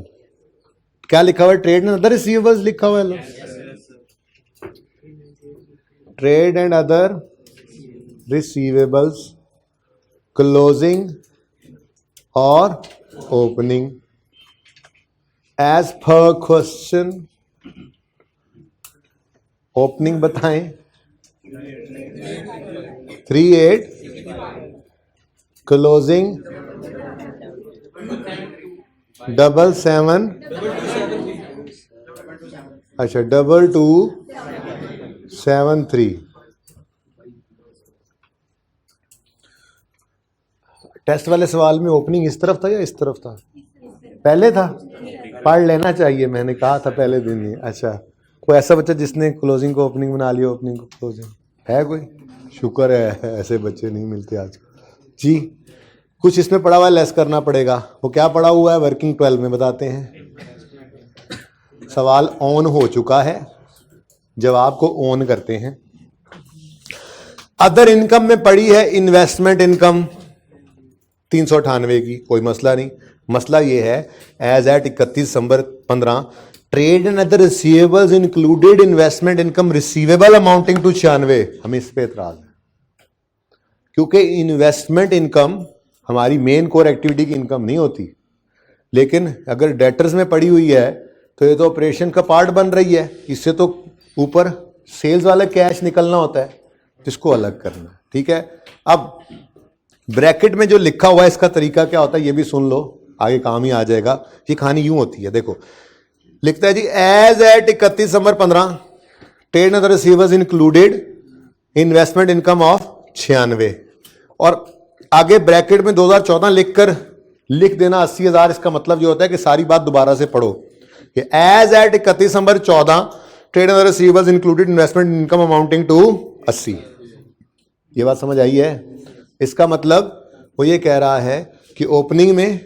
क्या लिखा हुआ है? ट्रेड एंड अदर रिसीवेबल्स लिखा हुआ है। Trade and other receivables closing और opening as per question. Opening बताएं 38, क्लोजिंग 77, अच्छा 2273। टेस्ट वाले सवाल में ओपनिंग इस तरफ था या इस तरफ था? पहले था। पढ़ लेना चाहिए, मैंने कहा था पहले दिन ही। अच्छा, कोई ऐसा बच्चा जिसने क्लोजिंग को ओपनिंग बना लिया, ओपनिंग को क्लोजिंग है कोई? शुक्र है, ऐसे बच्चे नहीं मिलते आजकल जी। कुछ इसमें पढ़ा हुआ है, लेस करना पड़ेगा। वो क्या पढ़ा हुआ है? वर्किंग 12 में बताते हैं। सवाल ऑन हो चुका है, जवाब को ऑन करते हैं। अदर इनकम में पड़ी है इन्वेस्टमेंट इनकम 398 की, कोई मसला नहीं। मसला ये है as at 31 December 15 trade and other receivables included investment income receivable amounting to 96। हमें इस पे एतराज है, क्योंकि इन्वेस्टमेंट इनकम हमारी मेन कोर एक्टिविटी की इनकम नहीं होती। लेकिन अगर डेटर्स में पड़ी हुई है तो ये तो ऑपरेशन का पार्ट बन रही है। इससे तो ऊपर सेल्स वाला कैश निकलना होता है, जिसको अलग करना। ठीक है, अब ब्रैकेट में जो लिखा हुआ है इसका तरीका क्या होता है ये भी सुन लो, आगे काम ही आ जाएगा। ये कहानी यूं होती है, देखो लिखता है जी as at 31 December 15 trade and other receivables included investment income of 96 और आगे ब्रैकेट में 2014 लिख देना 80,000। इसका मतलब ये होता है कि सारी बात दोबारा से पढ़ो कि as at 31 December 14 trade and other receivables included investment income amounting to 80। ये बात समझ आई है? इसका मतलब वो ये कह रहा है कि ओपनिंग में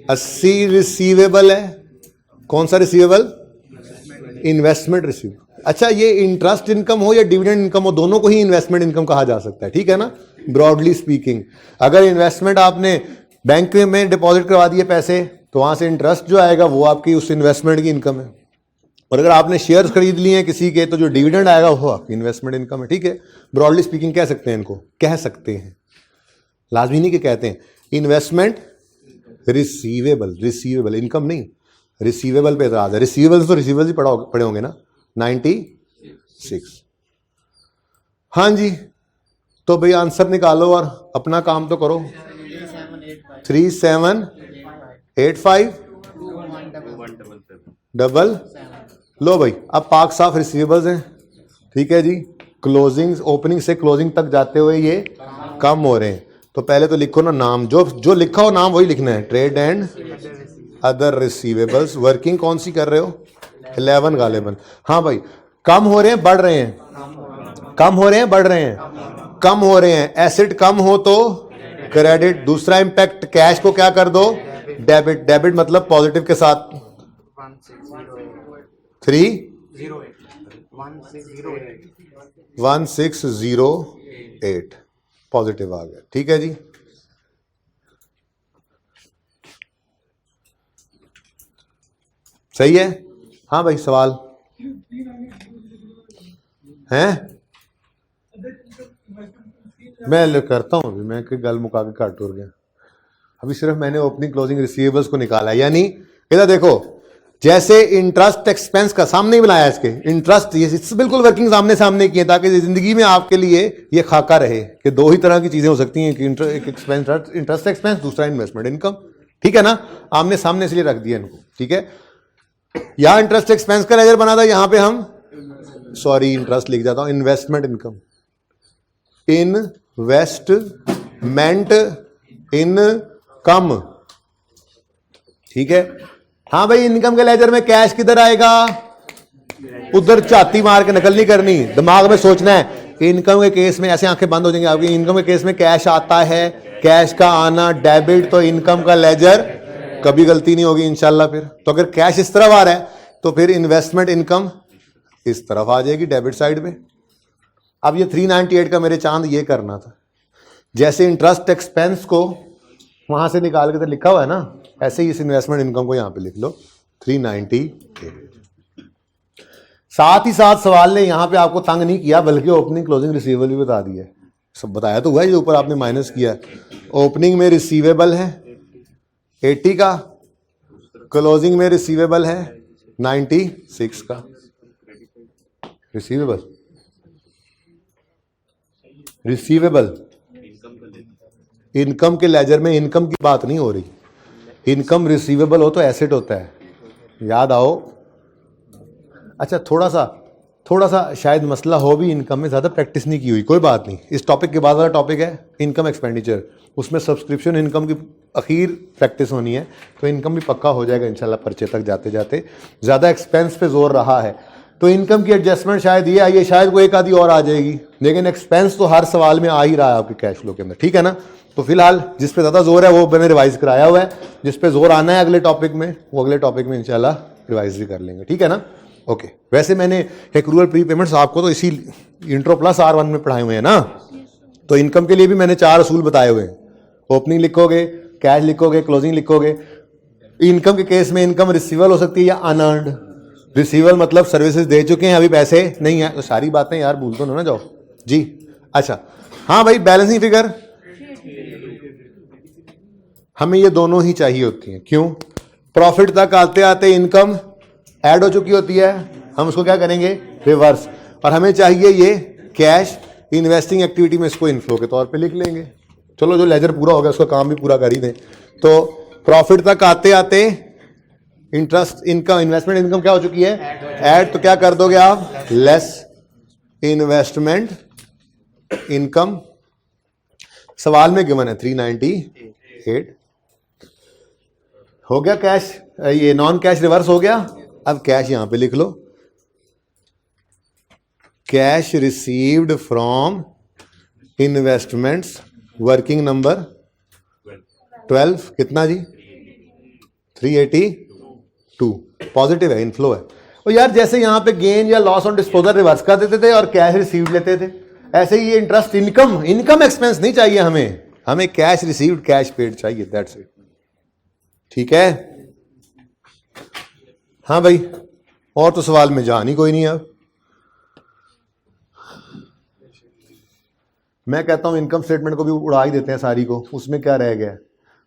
80 रिसीवेबल है। कौन सा रिसीवेबल? Investment receivable. अच्छा, ये इंटरेस्ट इनकम हो या डिविडेंड इनकम हो, दोनों को ही इन्वेस्टमेंट इनकम कहा जा सकता है। ठीक है ना, ब्रॉडली स्पीकिंग। अगर इन्वेस्टमेंट आपने बैंक में डिपॉजिट करवा दिए पैसे, तो वहां से इंटरेस्ट जो आएगा वो आपकी उस इन्वेस्टमेंट की इनकम है। और अगर आपने शेयर्स खरीद लिए हैं किसी के, तो जो डिविडेंड आएगा वो आपकी इन्वेस्टमेंट इनकम है। ठीक है, ब्रॉडली स्पीकिंग कह सकते हैं, इनको कह सकते हैं, लाजमी नहीं कि कहते हैं। इन्वेस्टमेंट रिसीवेबल इनकम नहीं, रिसीवेबल पे एतराज है। रिसीवेबल तो रिसीवेबल ही पड़े होंगे ना, 96। हाँ जी, तो भाई आंसर निकालो और अपना काम तो करो। 3785 डबल। लो भाई, अब पाक साफ रिसीवेबल्स हैं। ठीक है जी, क्लोजिंग ओपनिंग से क्लोजिंग तक जाते हुए ये कम हो रहे हैं। तो पहले तो लिखो ना नाम, जो लिखा हो नाम वही लिखना है। Trade and other receivables. Working कौन सी कर रहे हो? 11 गालिबन। हाँ भाई, कम हो रहे हैं बढ़ रहे हैं? कम हो रहे हैं बढ़ रहे हैं? कम हो रहे हैं। एसेट कम हो तो क्रेडिट। दूसरा इंपैक्ट कैश को क्या कर दो? डेबिट। डेबिट मतलब पॉजिटिव के साथ 1608 पॉजिटिव आ गया। ठीक है जी, सही है। हाँ भाई, सवाल हैं? मैं करता हूं अभी, मैं गल मुका के काट टूर गया। अभी सिर्फ मैंने ओपनिंग क्लोजिंग रिसीवेबल्स को निकाला, यानी इधर देखो, जैसे इंटरेस्ट एक्सपेंस का सामने ही बनाया इसके, इंटरेस्ट ये बिल्कुल वर्किंग सामने किए, ताकि जिंदगी में आपके लिए ये खाका रहे कि दो ही तरह की चीजें हो सकती हैं कि इंटरेस्ट एक्सपेंस, दूसरा इन्वेस्टमेंट इनकम। ठीक है ना, आमने सामने इसलिए रख दिया इनको। ठीक है, यहां इंटरेस्ट एक्सपेंस का लेजर बना था, यहां पे हम इंटरेस्ट लिख जाता हूं, इन्वेस्टमेंट इनकम। Investment income. ठीक है, हाँ भाई, इनकम के लेजर में कैश किधर आएगा? उधर छाती मार के नकल नहीं करनी, दिमाग में सोचना है इनकम के केस में ऐसे आंखें बंद हो जाएंगी आपकी। इनकम के केस में कैश आता है, कैश का आना डेबिट, तो इनकम का लेजर कभी गलती नहीं होगी इंशाल्लाह। फिर तो अगर कैश इस तरफ आ रहा है तो फिर इन्वेस्टमेंट इनकम इस तरफ आ जाएगी डेबिट साइड में। अब ये 398 का मेरे चांद ये करना था, जैसे इंटरेस्ट एक्सपेंस को वहां से निकाल के तो लिखा हुआ है ना, ऐसे ही इस इन्वेस्टमेंट इनकम को यहां पे लिख लो 398। साथ ही साथ सवाल ने यहां पे आपको तंग नहीं किया, बल्कि ओपनिंग क्लोजिंग रिसीवेबल भी बता दिया है। सब बताया तो हुआ है, जो ऊपर आपने माइनस किया। ओपनिंग में रिसीवेबल है 80 का, क्लोजिंग में रिसीवेबल है 96 का। रिसीवेबल इनकम के लेजर में इनकम की बात नहीं हो रही। इनकम रिसीवेबल हो तो एसेट होता है, याद आओ। अच्छा, थोड़ा सा शायद मसला हो भी, इनकम में ज़्यादा प्रैक्टिस नहीं की हुई, कोई बात नहीं। इस टॉपिक के बाद वाला टॉपिक है इनकम एक्सपेंडिचर, उसमें सब्सक्रिप्शन इनकम की अखीर प्रैक्टिस होनी है, तो इनकम भी पक्का हो जाएगा इंशाल्लाह पर्चे तक जाते जाते। ज़्यादा एक्सपेंस पे जोर रहा है तो इनकम की एडजस्टमेंट शायद ये आई है, शायद कोई एक आधी और आ जाएगी, लेकिन एक्सपेंस तो हर सवाल में आ ही रहा है आपके कैश फ्लो के अंदर, ठीक है ना। तो फिलहाल जिस पे ज़्यादा जोर है वो मैंने रिवाइज कराया हुआ है, जिस पे जोर आना है अगले टॉपिक में वो अगले टॉपिक में इंशाल्लाह रिवाइज भी कर लेंगे, ठीक है ना। ओके, वैसे मैंने एक्रूअल प्री पेमेंट्स आपको तो इसी इंट्रो प्लस R1 में पढ़ाए हुए हैं ना। तो इनकम के लिए भी मैंने 4 असूल बताए हुए हैं। ओपनिंग लिखोगे, कैश लिखोगे, क्लोजिंग लिखोगे। इनकम के केस में इनकम रिसीवेबल हो सकती है या अनअर्न्ड। रिसीवेबल मतलब सर्विसेज दे चुके हैं, अभी पैसे नहीं है, तो सारी बातें यार भूल तो ना जाओ जी। अच्छा हाँ भाई, बैलेंसिंग फिगर हमें ये दोनों ही चाहिए होती हैं। क्यों? प्रॉफिट तक आते आते इनकम ऐड हो चुकी होती है, हम उसको क्या करेंगे, रिवर्स। और हमें चाहिए ये कैश इन्वेस्टिंग एक्टिविटी में, इसको इनफ्लो के तौर पे लिख लेंगे। चलो जो लेजर पूरा हो गया उसका काम भी पूरा कर ही दें। तो प्रॉफिट तक आते आते इंटरेस्ट इनकम, इन्वेस्टमेंट इनकम क्या हो चुकी है, ऐड। तो क्या कर दोगे आप, लेस इन्वेस्टमेंट इनकम। सवाल में गिवन है 398 हो गया। कैश ये नॉन कैश रिवर्स हो गया। अब कैश यहां पे लिख लो, cash received from investments, working number 12, कितना जी, 382, पॉजिटिव है, इनफ्लो है। और यार जैसे यहां पे गेन या लॉस ऑन डिस्पोजल रिवर्स कर देते थे और कैश रिसीव्ड लेते थे, ऐसे ही ये इंटरेस्ट इनकम, इनकम एक्सपेंस नहीं चाहिए हमें कैश रिसीव्ड कैश पेड चाहिए, दैट्स इट, ठीक है। हाँ भाई, और तो सवाल में जान ही कोई नहीं। अब मैं कहता हूं इनकम स्टेटमेंट को भी उड़ा ही देते हैं सारी को, उसमें क्या रह गया,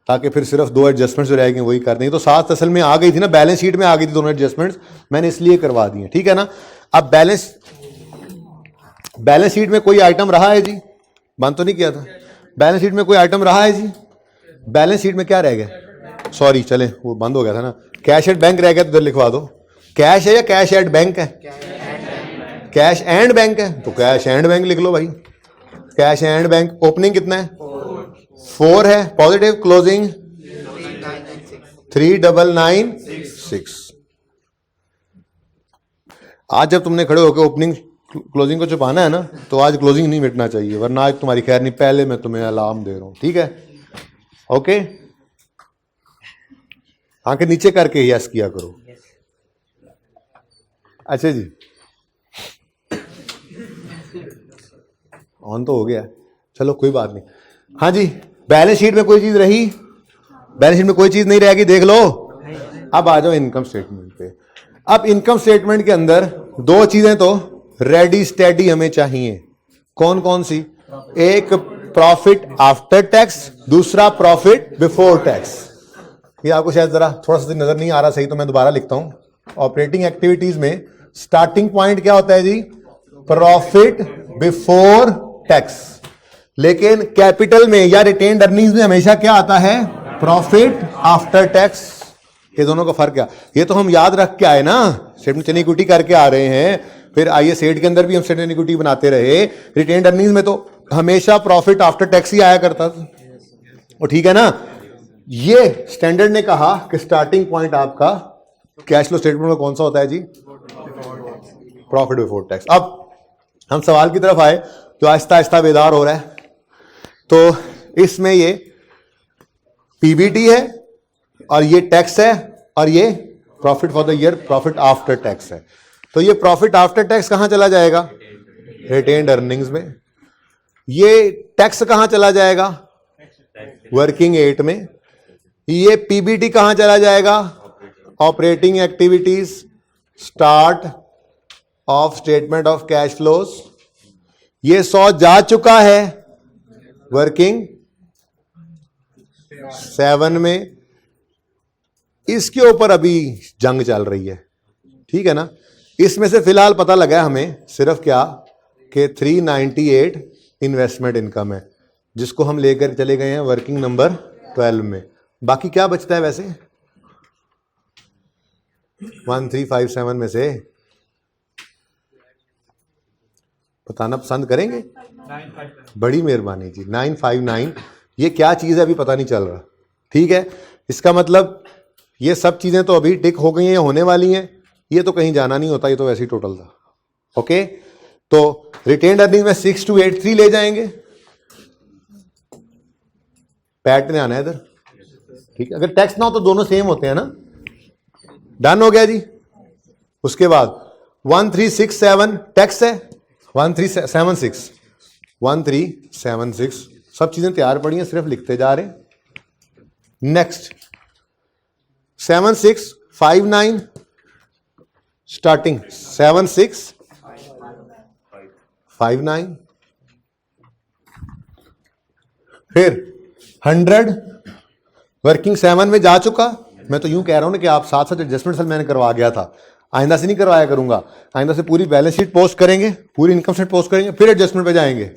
ताकि फिर सिर्फ 2 एडजस्टमेंट्स जो रह गए वही कर देंगे। तो 7 असल में आ गई थी ना, बैलेंस शीट में आ गई थी दोनों एडजस्टमेंट्स, मैंने इसलिए करवा दी है, ठीक है ना। अब बैलेंस शीट में कोई आइटम रहा है जी, बंद तो नहीं किया था, बैलेंस शीट में कोई आइटम रहा है जी। बैलेंस शीट में क्या रह गया, सॉरी चले वो बंद हो गया था ना, कैश एट बैंक रह गया, तो इधर लिखवा दो। कैश है या कैश एट बैंक है, कैश एंड बैंक है, तो कैश एंड बैंक लिख लो भाई, कैश एंड बैंक। ओपनिंग कितना है, 4 है, पॉजिटिव। क्लोजिंग 3996। आज जब तुमने खड़े होकर ओपनिंग क्लोजिंग को छुपाना है ना, तो आज क्लोजिंग नहीं मिटना चाहिए, वरना आज तुम्हारी खैर नहीं, पहले मैं तुम्हें अलार्म दे रहा हूं, ठीक है। ओके, आंखें नीचे करके यस किया करो। अच्छा जी, ऑन तो हो गया, चलो कोई बात नहीं। हाँ जी, बैलेंस शीट में कोई चीज रही, बैलेंस शीट में कोई चीज नहीं रहेगी, देख लो। अब आ जाओ इनकम स्टेटमेंट पे। अब इनकम स्टेटमेंट के अंदर 2 चीजें तो रेडी स्टेडी हमें चाहिए। कौन कौन सी, एक प्रॉफिट आफ्टर टैक्स, दूसरा प्रॉफिट बिफोर टैक्स। ये आपको शायद जरा थोड़ा सा नजर नहीं आ रहा सही, तो मैं दोबारा लिखता हूं। ऑपरेटिंग एक्टिविटीज में स्टार्टिंग पॉइंट क्या होता है जी, प्रॉफिट बिफोर टैक्स। लेकिन कैपिटल में या रिटेन्ड अर्निंग्स में हमेशा क्या आता है, प्रॉफिट आफ्टर टैक्स। ये दोनों का फर्क क्या, ये तो हम याद रख के आए ना, स्टेटमेंट चेन इक्विटी करके आ रहे हैं, फिर आइए सेट के अंदर भी हम स्टेटमेंट इक्विटी बनाते रहे। रिटेन्ड अर्निंग्स में तो हमेशा प्रॉफिट आफ्टर टैक्स ही आया करता था, और ठीक है ना। ये स्टैंडर्ड ने कहा कि स्टार्टिंग पॉइंट आपका कैश फ्लो स्टेटमेंट में कौन सा होता है जी, प्रॉफिट बिफोर टैक्स। अब हम सवाल की तरफ आए जो आहिस्ता आहिस्ता बेदार हो रहा है। तो इसमें ये पीबीटी है और ये टैक्स है और ये profit for the year, profit after tax है। तो ये प्रॉफिट आफ्टर टैक्स कहां चला जाएगा? रिटेन्ड अर्निंग्स में। ये टैक्स कहां चला जाएगा? वर्किंग 8 में। ये पीबीटी कहां चला जाएगा? Operating activities, start of statement of cash flows. ये 100 जा चुका है वर्किंग 7 में। इसके ऊपर अभी जंग चल रही है, ठीक है ना। इसमें से फिलहाल पता लगा है हमें सिर्फ क्या कि 398 इन्वेस्टमेंट इनकम है, जिसको हम लेकर चले गए हैं वर्किंग नंबर 12 में। बाकी क्या बचता है वैसे 1357 में से? बताना पसंद करेंगे? बड़ी मेहरबानी जी। 959 ये क्या चीज है अभी पता नहीं चल रहा, ठीक है। इसका मतलब ये सब चीजें तो अभी टिक हो गई हैं, होने वाली हैं। ये तो कहीं जाना नहीं होता, ये तो वैसे ही टोटल था। ओके, तो रिटेन्ड अर्निंग में 6283 ले जाएंगे। पैट ने आना है इधर, ठीक है। अगर टैक्स ना हो तो दोनों सेम होते हैं ना। डन हो गया जी। उसके बाद 1367 टैक्स है, 1376 सब चीजें तैयार पड़ी हैं, सिर्फ लिखते जा रहे हैं। नेक्स्ट 7659 स्टार्टिंग 7659, फिर 100 वर्किंग 7 में जा चुका। मैं तो यूं कह रहा हूं ना कि आप साथ साथ एडजस्टमेंट सल मैंने करवा गया था, आइंदा से नहीं करवाया करूंगा। आइंदा से पूरी बैलेंस शीट पोस्ट करेंगे, पूरी इनकम स्टेटमेंट पोस्ट करेंगे, फिर एडजस्टमेंट पे जाएंगे।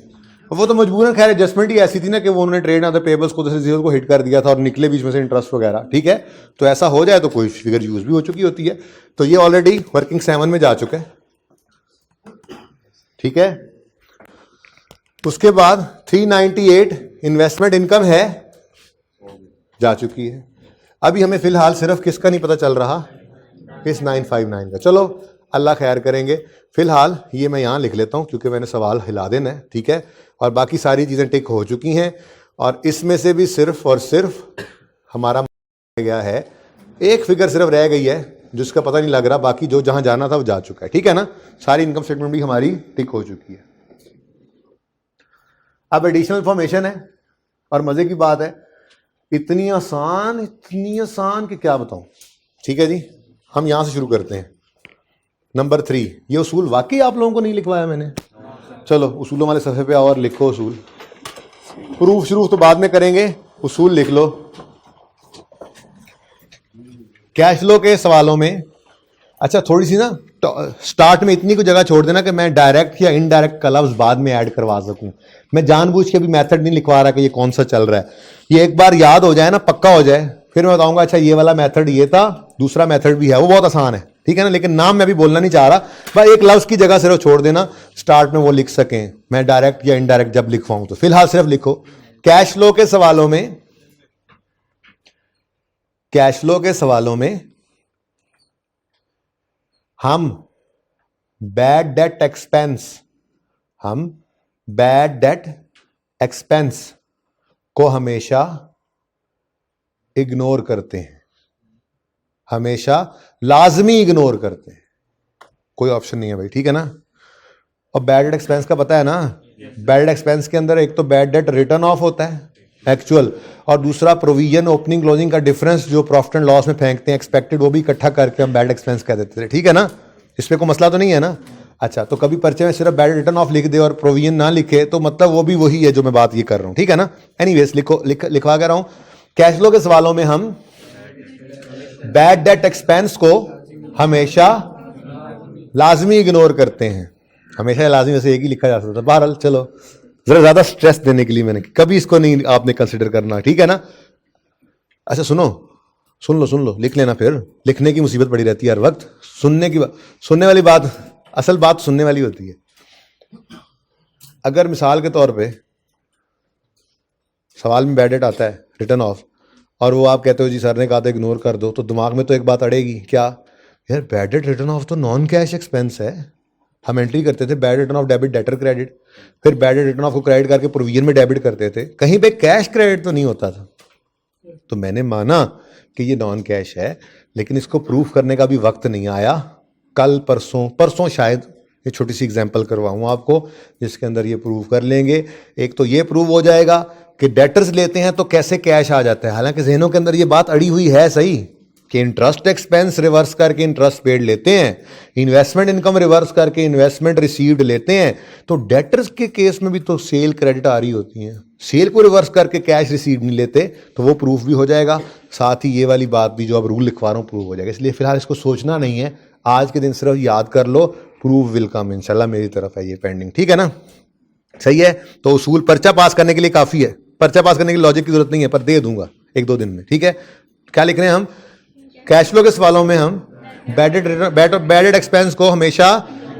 वो तो मजबूरन खैर एडजस्टमेंट ही ऐसी थी ना कि वो उन्होंने ट्रेड अदर पेबल्स को जीरो को हिट कर दिया था और निकले बीच में से इंटरेस्ट वगैरह, ठीक है। तो ऐसा हो जाए तो कोई फिगर यूज भी हो चुकी होती है। तो ये ऑलरेडी वर्किंग 7 में जा चुका है, ठीक है। उसके बाद 398 इन्वेस्टमेंट इनकम है, जा चुकी है। अभी हमें फिलहाल सिर्फ किसका नहीं पता चल रहा, इस 959 का। चलो अल्लाह खैर करेंगे। फिलहाल ये मैं यहां लिख लेता हूं क्योंकि मैंने सवाल हिला देना है, ठीक है। और बाकी सारी चीजें टिक हो चुकी हैं और इसमें से भी सिर्फ और सिर्फ हमारा गया है, एक फिगर सिर्फ रह गई है जिसका पता नहीं लग रहा, बाकी जो जहां जाना था वो जा चुका है, ठीक है ना। सारी इनकम स्टेटमेंट भी हमारी टिक हो चुकी है। अब एडिशनल इंफॉर्मेशन है और मजे की बात है, इतनी आसान कि क्या बताऊं, ठीक है जी। हम यहां से शुरू करते हैं। नंबर 3, ये उसूल वाकई आप लोगों को नहीं लिखवाया मैंने। चलो उसूलों वाले सफ़े पे आओ और लिखो उसूल। प्रूफ शुरू तो बाद में करेंगे, उसूल लिख लो। कैश फ्लो के सवालों में अच्छा थोड़ी सी ना स्टार्ट में इतनी कोई जगह छोड़ देना कि मैं डायरेक्ट या इनडायरेक्ट का लफ्ज बाद में ऐड करवा सकूं। मैं जानबूझ के भी मेथड नहीं लिखवा रहा कि ये कौन सा चल रहा है। ये एक बार याद हो जाए ना, पक्का हो जाए, फिर मैं बताऊंगा अच्छा ये वाला मेथड ये था, दूसरा मेथड भी है, वो बहुत आसान है, ठीक है ना। लेकिन नाम मैं भी बोलना नहीं चाह रहा, भाई एक लफ्ज की जगह सिर्फ छोड़ देना, स्टार्ट में वो लिख सकें, मैं डायरेक्ट या इनडायरेक्ट जब लिखवाऊं तो। फिलहाल सिर्फ लिखो कैश फ्लो के सवालों में, कैश फ्लो के सवालों में हम बैड डेट एक्सपेंस को हमेशा इग्नोर करते हैं, हमेशा लाजमी इग्नोर करते हैं, कोई ऑप्शन नहीं है भाई, ठीक है ना। और बैड डेट एक्सपेंस का पता है ना, बैड डेट एक्सपेंस के अंदर एक तो बैड डेट रिटर्न ऑफ होता है एक्चुअल, और दूसरा प्रोविजन ओपनिंग क्लोजिंग का डिफरेंस जो प्रॉफिट एंड लॉस में फेंकते हैं एक्सपेक्टेड, वो भी इकट्ठा करके हम बैड एक्सपेंस कह देते थे, ठीक है ना। इस पर कोई मसला तो नहीं है ना। अच्छा, तो कभी पर्चे में सिर्फ बैड रिटर्न ऑफ लिख दे और प्रोविजन ना लिखे तो मतलब वो भी वही है जो मैं बात ये कर रहा हूं, ठीक है ना। एनीवेज लिखवा कर रहा हूं, कैश फ्लो के सवालों में हम बैड डेट एक्सपेंस को हमेशा लाजमी इग्नोर करते हैं। हमेशा लाजमी वैसे एक ही लिखा जा सकता था, बहरहाल चलो जरा ज्यादा स्ट्रेस देने के लिए मैंने, कभी इसको नहीं आपने कंसिडर करना, ठीक है ना। अच्छा सुन लो लिख लेना, फिर लिखने की मुसीबत पड़ी रहती है हर वक्त, सुनने वाली बात, असल बात सुनने वाली होती है। अगर मिसाल के तौर पे सवाल में बैड डेट आता है रिटर्न ऑफ और वो आप कहते हो जी सर ने कहा था इग्नोर कर दो, तो दिमाग में तो एक बात अड़ेगी, क्या यार बैड डेट रिटर्न ऑफ तो नॉन कैश एक्सपेंस है, हम एंट्री करते थे bad return of debit debtor credit, फिर बैड रिटर्न ऑफ को क्रेडिट करके प्रोविजन में डेबिट करते थे, कहीं पे कैश क्रेडिट तो नहीं होता था। तो मैंने माना कि ये नॉन कैश है, लेकिन इसको प्रूफ करने का भी वक्त नहीं आया। कल परसों शायद ये छोटी सी एग्जांपल करवाऊँ आपको जिसके अंदर ये प्रूव कर लेंगे। एक तो ये प्रूव हो जाएगा कि डेटर्स लेते हैं तो कैसे कैश आ जाता है, हालांकि जहनों के अंदर ये बात अड़ी हुई है सही कि इंटरेस्ट एक्सपेंस रिवर्स करके इंटरेस्ट पेड लेते हैं, इन्वेस्टमेंट इनकम रिवर्स करके इन्वेस्टमेंट रिसीव्ड लेते हैं। तो डेटर्स के केस में भी तो सेल क्रेडिट आ रही होती है, सेल को रिवर्स करके कैश रिसीव नहीं लेते, तो वो प्रूफ भी हो जाएगा। साथ ही ये वाली बात भी जो अब रूल लिखवा रहा हूँ प्रूफ हो जाएगा। इसलिए फिलहाल इसको सोचना नहीं है, आज के दिन सिर्फ याद कर लो, प्रूफ विल कम इंशाल्लाह। मेरी तरफ है ये पेंडिंग, ठीक है ना, सही है। तो उसूल पर्चा पास करने के लिए काफी है, पर्चा पास करने के लिए लॉजिक की जरूरत नहीं है, पर दे दूंगा 1-2 दिन में, ठीक है। क्या लिख रहे हैं हम, कैश फ्लो के सवालों में हम बैडेड एक्सपेंस को हमेशा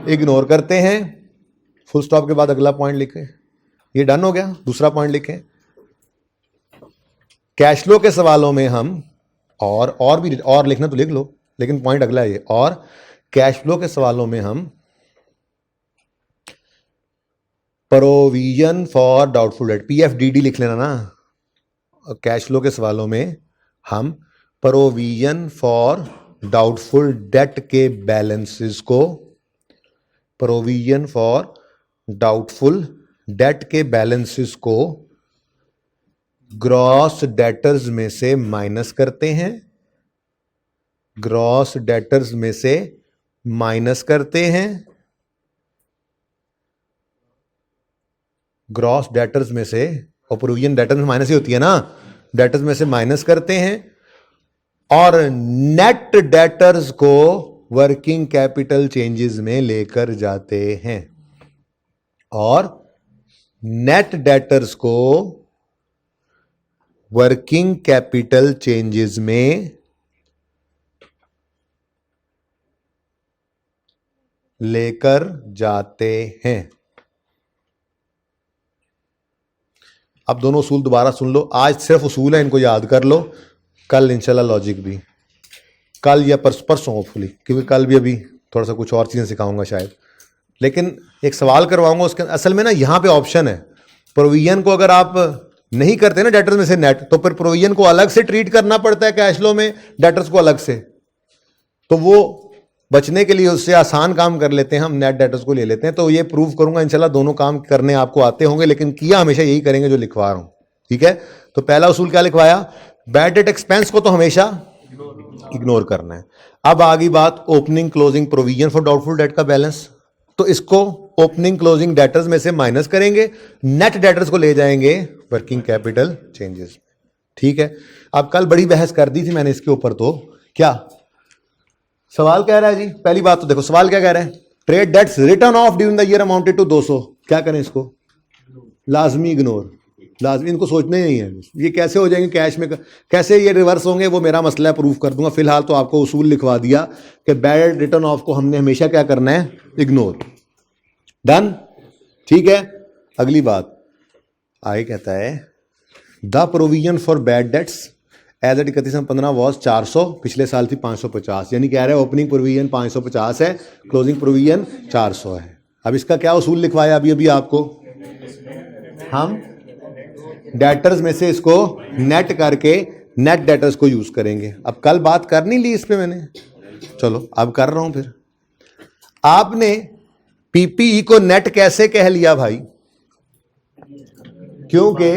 इग्नोर करते हैं। फुल स्टॉप के बाद अगला पॉइंट लिखें, ये डन हो गया। दूसरा पॉइंट लिखें, कैश फ्लो के सवालों में हम और भी और लिखना तो लिख लो, लेकिन पॉइंट अगला है ये, और कैश फ्लो के सवालों में हम provision for doubtful debt, PFDD लिख लेना ना। कैश फ्लो के सवालों में हम प्रोविजन फॉर डाउटफुल डेट के बैलेंसेस को, प्रोविजन फॉर डाउटफुल डेट के बैलेंसेस को ग्रॉस डेटर्स में से माइनस करते हैं, ग्रॉस डेटर्स में से माइनस करते हैं, ग्रॉस डेटर्स में से, और प्रोविजन डेटर्स में माइनस ही होती है ना, डेटर्स में से माइनस करते हैं, और नेट डेटर्स को वर्किंग कैपिटल चेंजेस में लेकर जाते हैं, और नेट डेटर्स को वर्किंग कैपिटल चेंजेस में लेकर जाते हैं। अब दोनों उसूल दोबारा सुन लो, आज सिर्फ उसूल है, इनको याद कर लो, कल इंशाल्लाह लॉजिक भी, कल या परसों होपफुली, क्योंकि कल भी अभी थोड़ा सा कुछ और चीज़ें सिखाऊंगा शायद, लेकिन एक सवाल करवाऊंगा उसके असल में ना, यहाँ पे ऑप्शन है, प्रोविजन को अगर आप नहीं करते ना डेटर्स में से नेट, तो फिर प्रोविजन को अलग से ट्रीट करना पड़ता है कैश फ्लो में, डेटर्स को अलग से। तो वो बचने के लिए उससे आसान काम कर लेते हैं हम, नेट डेटर्स को ले लेते हैं। तो ये प्रूव करूंगा इंशाल्लाह, दोनों काम करने आपको आते होंगे, लेकिन किया हमेशा यही करेंगे जो लिखवा रहा हूं, ठीक है। तो पहला उसूल क्या लिखवाया, बैड डेट एक्सपेंस को तो हमेशा इग्नोर करना है। अब आगे बात opening closing provision for doubtful debt का बैलेंस, तो इसको ओपनिंग क्लोजिंग डेटर्स में से माइनस करेंगे, नेट डेटर्स को ले जाएंगे वर्किंग कैपिटल चेंजेस, ठीक है। अब कल बड़ी बहस कर दी थी मैंने इसके ऊपर, तो क्या सवाल कह रहा है जी, पहली बात तो देखो सवाल क्या कह रहा है, trade debts written off during the year amounted to 200, क्या करें इसको, लाजमी इग्नोर, लाजमी, इनको सोचना ही नहीं है, ये कैसे हो जाएंगे कैश में, कैसे ये रिवर्स होंगे वो मेरा मसला है, प्रूफ कर दूंगा। फिलहाल तो आपको उसूल लिखवा दिया कि बैड रिटर्न ऑफ को हमने हमेशा क्या करना है, इग्नोर, डन, ठीक है। अगली बात आगे कहता है, the provision for bad debts as at 31/15 was 400, पिछले साल थी 550, यानी कह रहे हैं ओपनिंग प्रोविजन 550 है, क्लोजिंग प्रोविजन 400 है। अब इसका क्या उसूल लिखवाया अभी आपको, हम डेटर्स में से इसको नेट करके नेट डेटर्स को यूज करेंगे। अब कल बात कर नहीं ली इस पे मैंने, चलो अब कर रहा हूं। फिर आपने पीपीई को नेट कैसे कह लिया भाई, क्योंकि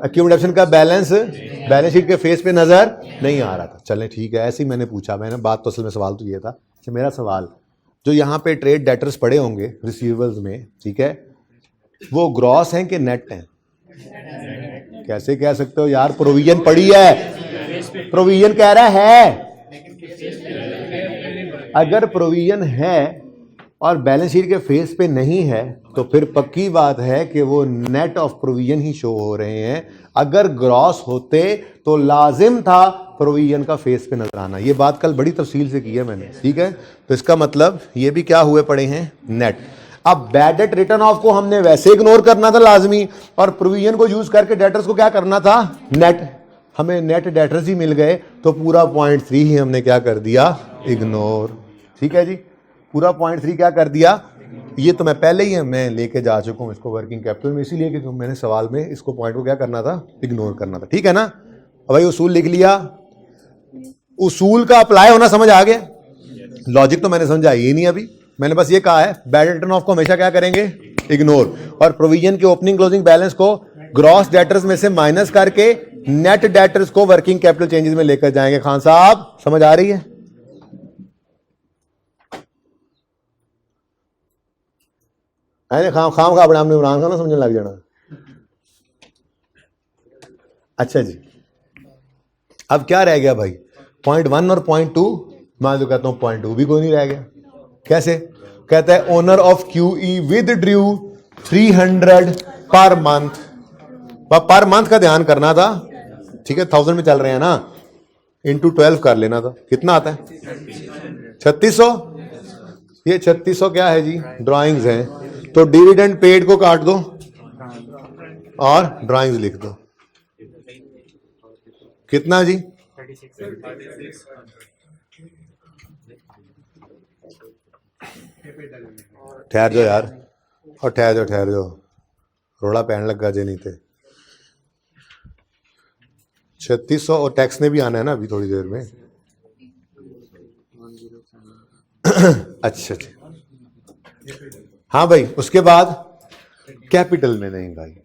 एक्यूमुलेशन का बैलेंस शीट के फेस पे नजर नहीं आ रहा था। चलें ठीक है, ऐसे ही मैंने पूछा, मैंने बात तो असल में सवाल तो ये था। अच्छा मेरा सवाल, जो यहाँ पे ट्रेड डेटर्स पड़े होंगे रिसीवेबल्स में, ठीक है, वो ग्रॉस हैं कि नेट हैं? कैसे कह सकते हो यार, प्रोविजन पड़ी है, प्रोविजन कह रहा है, अगर प्रोविजन है और बैलेंस शीट के फेस पे नहीं है तो फिर पक्की बात है कि वो net of provision he show हो रहे हैं। अगर ग्रॉस होते तो लाजिम था प्रोविजन का फेस पे नजर आना। ये बात कल बड़ी तफसील से की है मैंने, ठीक है। तो इसका मतलब ये भी क्या हुए पड़े हैं, नेट। अब बैड डेट रिटर्न ऑफ को हमने वैसे इग्नोर करना था लाजमी, और प्रोविजन को यूज करके डेटर्स को क्या करना था, नेट। हमें नेट डेटर्स ही मिल गए तो पूरा 0.3 ही हमने क्या कर दिया, इग्नोर। ठीक है जी, पूरा 0.3 क्या कर दिया, ये तो मैं पहले ही मैं लेके जा चुका हूँ इसको वर्किंग कैपिटल में, इसीलिए कि मैंने सवाल में इसको पॉइंट को क्या करना था, इग्नोर करना था। ठीक है ना। अब भाई उसूल लिख लिया, उसूल का अप्लाई होना समझ आ गया, लॉजिक तो मैंने समझा ही नहीं अभी, मैंने बस ये कहा है बैड रिटर्न ऑफ को हमेशा क्या करेंगे, इग्नोर, और प्रोविजन के ओपनिंग क्लोजिंग बैलेंस को ग्रॉस डेटर्स में से माइनस करके नेट डेटर्स को वर्किंग कैपिटल चेंजेस में लेकर जाएंगे। खान साहब समझ आ रही है। खाम का अपने आपने इमरान खान समझने लग जाना। अच्छा जी, अब क्या रह गया भाई, 0.1 और 0.2, मैं तो कहता हूं 0.2 भी कोई नहीं रह गया। कैसे, कहता है owner of QE with Drew 300 per month, per month का ध्यान करना था, ठीक है, 1000 में चल रहे हैं ना, इंटू 12 कर लेना था, कितना आता है 3600। ये 3600 क्या है जी, ड्राइंग्स हैं, तो डिविडेंड पेड को काट दो और ड्राइंग्स लिख दो, कितना जी, ठहर जाओ यार, और ठहर जाओ, रोड़ा पहन लगा जे नहीं थे। 3600 और टैक्स ने भी आना है ना अभी थोड़ी देर में। अच्छा, हाँ भाई, उसके बाद कैपिटल में नहीं भाई,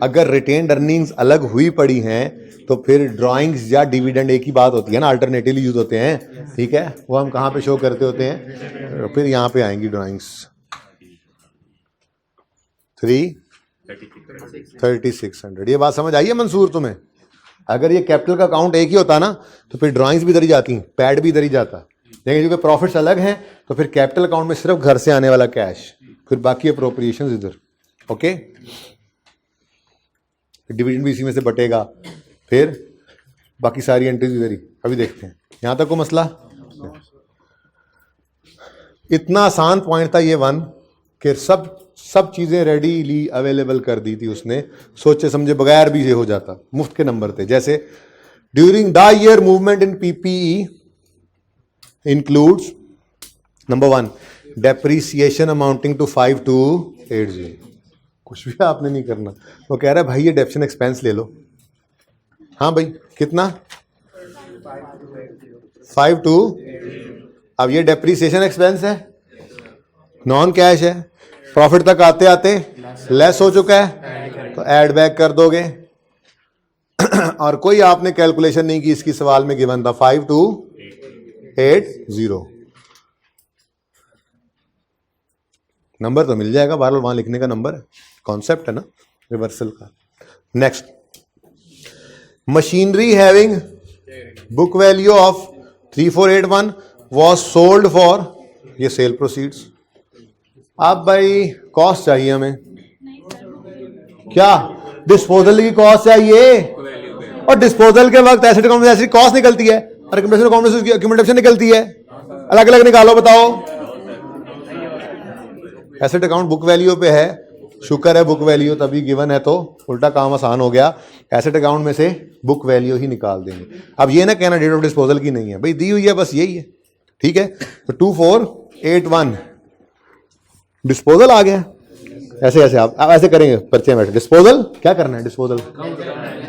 अगर रिटेन्ड अर्निंग्स अलग हुई पड़ी हैं तो फिर ड्राइंग्स या डिविडेंड एक ही बात होती है ना, अल्टरनेटिवली यूज होते हैं। ठीक है, वो हम कहाँ पे शो करते होते हैं, फिर यहाँ पे आएंगी ड्राइंग्स 3600। ये बात समझ आई है मंसूर तुम्हें? अगर ये कैपिटल का अकाउंट एक ही होता ना तो फिर ड्राइंग्स भी इधर ही जाती, पैड भी इधर ही जाता, लेकिन क्योंकि प्रॉफिट्स अलग हैं तो फिर कैपिटल अकाउंट में सिर्फ घर से आने वाला कैश, फिर बाकी अप्रोप्रिएशंस इधर। ओके, डिविडेंड भी इसी में से बटेगा, फिर बाकी सारी एंट्रीज इधर ही। अभी देखते हैं यहां तक को मसला। इतना आसान पॉइंट था ये वन कि सब चीजें रेडीली अवेलेबल कर दी थी उसने, सोचे समझे बगैर भी ये हो जाता, मुफ्त के नंबर थे। जैसे during the year movement in PPE includes number 1 depreciation amounting to 5280। कुछ भी आपने नहीं करना, वो कह रहा है भाई ये डेप्शन एक्सपेंस ले लो। हाँ भाई, कितना 52। अब ये डेप्रीसिएशन एक्सपेंस है, नॉन कैश है, प्रॉफिट तक आते आते लेस हो चुका है, तो ऐड बैक कर दोगे। और कोई आपने कैलकुलेशन नहीं की, इसकी सवाल में गिवन था 5280। नंबर तो मिल जाएगा, बहरहाल वहां लिखने का नंबर है, कॉन्सेप्ट है ना रिवर्सल का। Next, machinery having book value of 3481 was sold for, ये सेल प्रोसीड्स। अब भाई कॉस्ट चाहिए हमें, क्या डिस्पोजल की कॉस्ट चाहिए, और डिस्पोजल के वक्त एसेट अकाउंट में ऐसी कॉस्ट निकलती है और एक्यूमुलेशन अकाउंट में उसकी एक्यूमुलेशन निकलती है, अलग अलग निकालो बताओ। एसेट अकाउंट बुक वैल्यू पे है, शुक्र है बुक वैल्यू तभी गिवन है, तो उल्टा काम आसान हो गया, एसेट अकाउंट में से बुक वैल्यू ही निकाल देंगे। अब ये ना कहना डेट ऑफ डिस्पोजल की नहीं है भाई, दी हुई है बस यही है। ठीक है, तो 2481 डिस्पोजल आ गया। ऐसे आप ऐसे करेंगे पर्चे में, डिस्पोजल क्या करना है, डिस्पोजल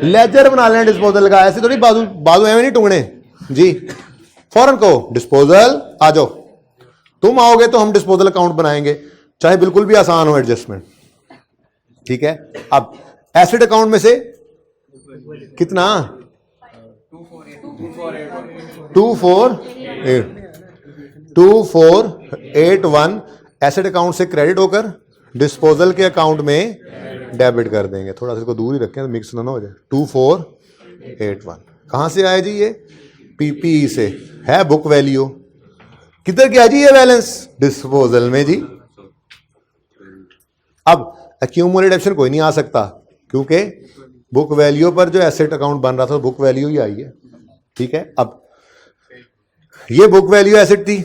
लेजर बना लेना डिस्पोजल का, ऐसे थोड़ी बाजू एवं नहीं टूंगने जी, फौरन को डिस्पोजल आ जाओ, तुम आओगे तो हम डिस्पोजल अकाउंट बनाएंगे, चाहे बिल्कुल भी आसान हो एडजस्टमेंट। ठीक है, अब एसेट अकाउंट में से कितना 2481 एसेट अकाउंट से क्रेडिट होकर डिस्पोजल के अकाउंट में डेबिट कर देंगे। थोड़ा सा इसको दूर ही रखें तो मिक्स ना हो जाए। 2481 कहां से आया जी, ये PPE से है, बुक वैल्यू किधर गया जी, ये बैलेंस डिस्पोजल में जी। अब एक्यूमुलेटेड एक्शन कोई नहीं आ सकता क्योंकि बुक वैल्यू पर जो एसेट अकाउंट बन रहा था बुक वैल्यू ही आई है। ठीक है, अब ये बुक वैल्यू एसेट थी,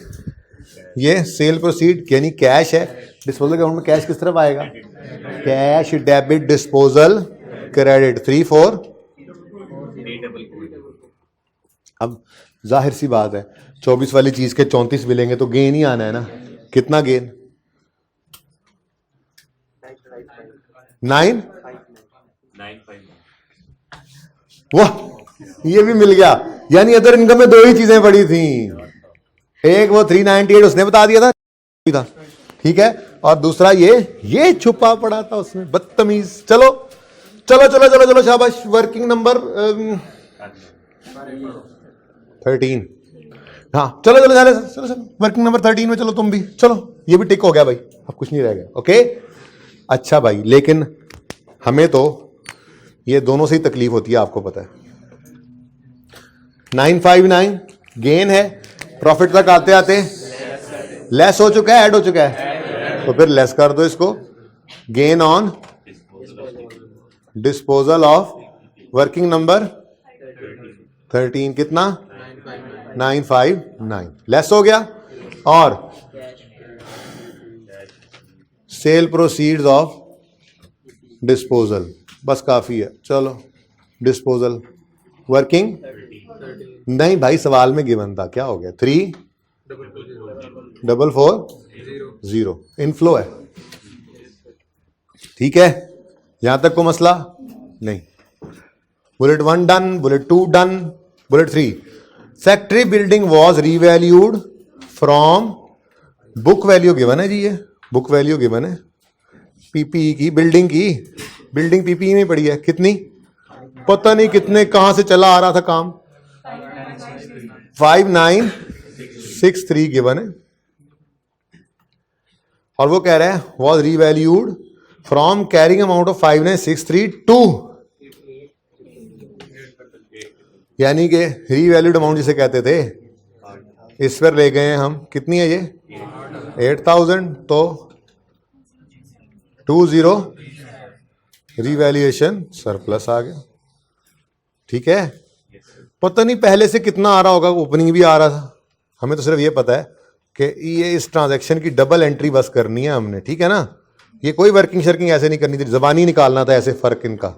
ये सेल प्रोसीड यानी कैश है, डिस्पोजल अकाउंट में कैश किस तरफ आएगा, कैश डेबिट डिस्पोजल क्रेडिट 34। अब जाहिर सी बात है 24 वाली चीज के 34 मिलेंगे तो गेन ही आना है ना, कितना गेन? 9। वाह, ये भी मिल गया। यानी अदर इनकम में दो ही चीजें पड़ी थी, एक वो 398 उसने बता दिया था, ठीक है, और दूसरा ये छुपा पड़ा था उसमें, बदतमीज। चलो चलो चलो चलो चलो, शाबाश। Working number 13। हाँ चलो चलो चलो चलो चलो, वर्किंग नंबर 13 में चलो तुम भी चलो। ये भी टिक हो गया भाई, अब कुछ नहीं रह गया। ओके, अच्छा भाई, लेकिन हमें तो ये दोनों से ही तकलीफ होती है, आपको पता है। 959 गेन है, प्रॉफिट तक आते आते लेस हो चुका है, ऐड हो चुका है, तो फिर लेस कर दो इसको। Gain on disposal of working number 13 कितना? 959 लेस हो गया। और सेल प्रोसीड्स ऑफ डिस्पोजल, बस काफी है। चलो डिस्पोजल वर्किंग नहीं भाई, सवाल में गिवन था, क्या हो गया? 3,440 इनफ्लो है, ठीक है, यहां तक को मसला नहीं। Bullet 1 done, bullet 2 done, bullet 3 factory building was revalued from, book value given है जी, ये बुक वैल्यू गिवन है पीपीई की, बिल्डिंग की, बिल्डिंग पीपीई में पड़ी है, कितनी पता नहीं, कितने कहां से चला आ रहा था काम, 5963 गिवन है। और वो कह रहा है was revalued from carrying amount of 5963 to, यानी कि रीवैल्यूड अमाउंट जिसे कहते थे, इस पर ले गए हम, कितनी है ये? 8000, तो 20 रीवैल्यूएशन सरप्लस आ गया, ठीक है। पता नहीं पहले से कितना आ रहा होगा, ओपनिंग भी आ रहा था, हमें तो सिर्फ ये पता है कि ये इस ट्रांजैक्शन की डबल एंट्री बस करनी है हमने, ठीक है ना। ये कोई वर्किंग शर्किंग ऐसे नहीं करनी थी, जबानी निकालना था ऐसे फर्क इनका।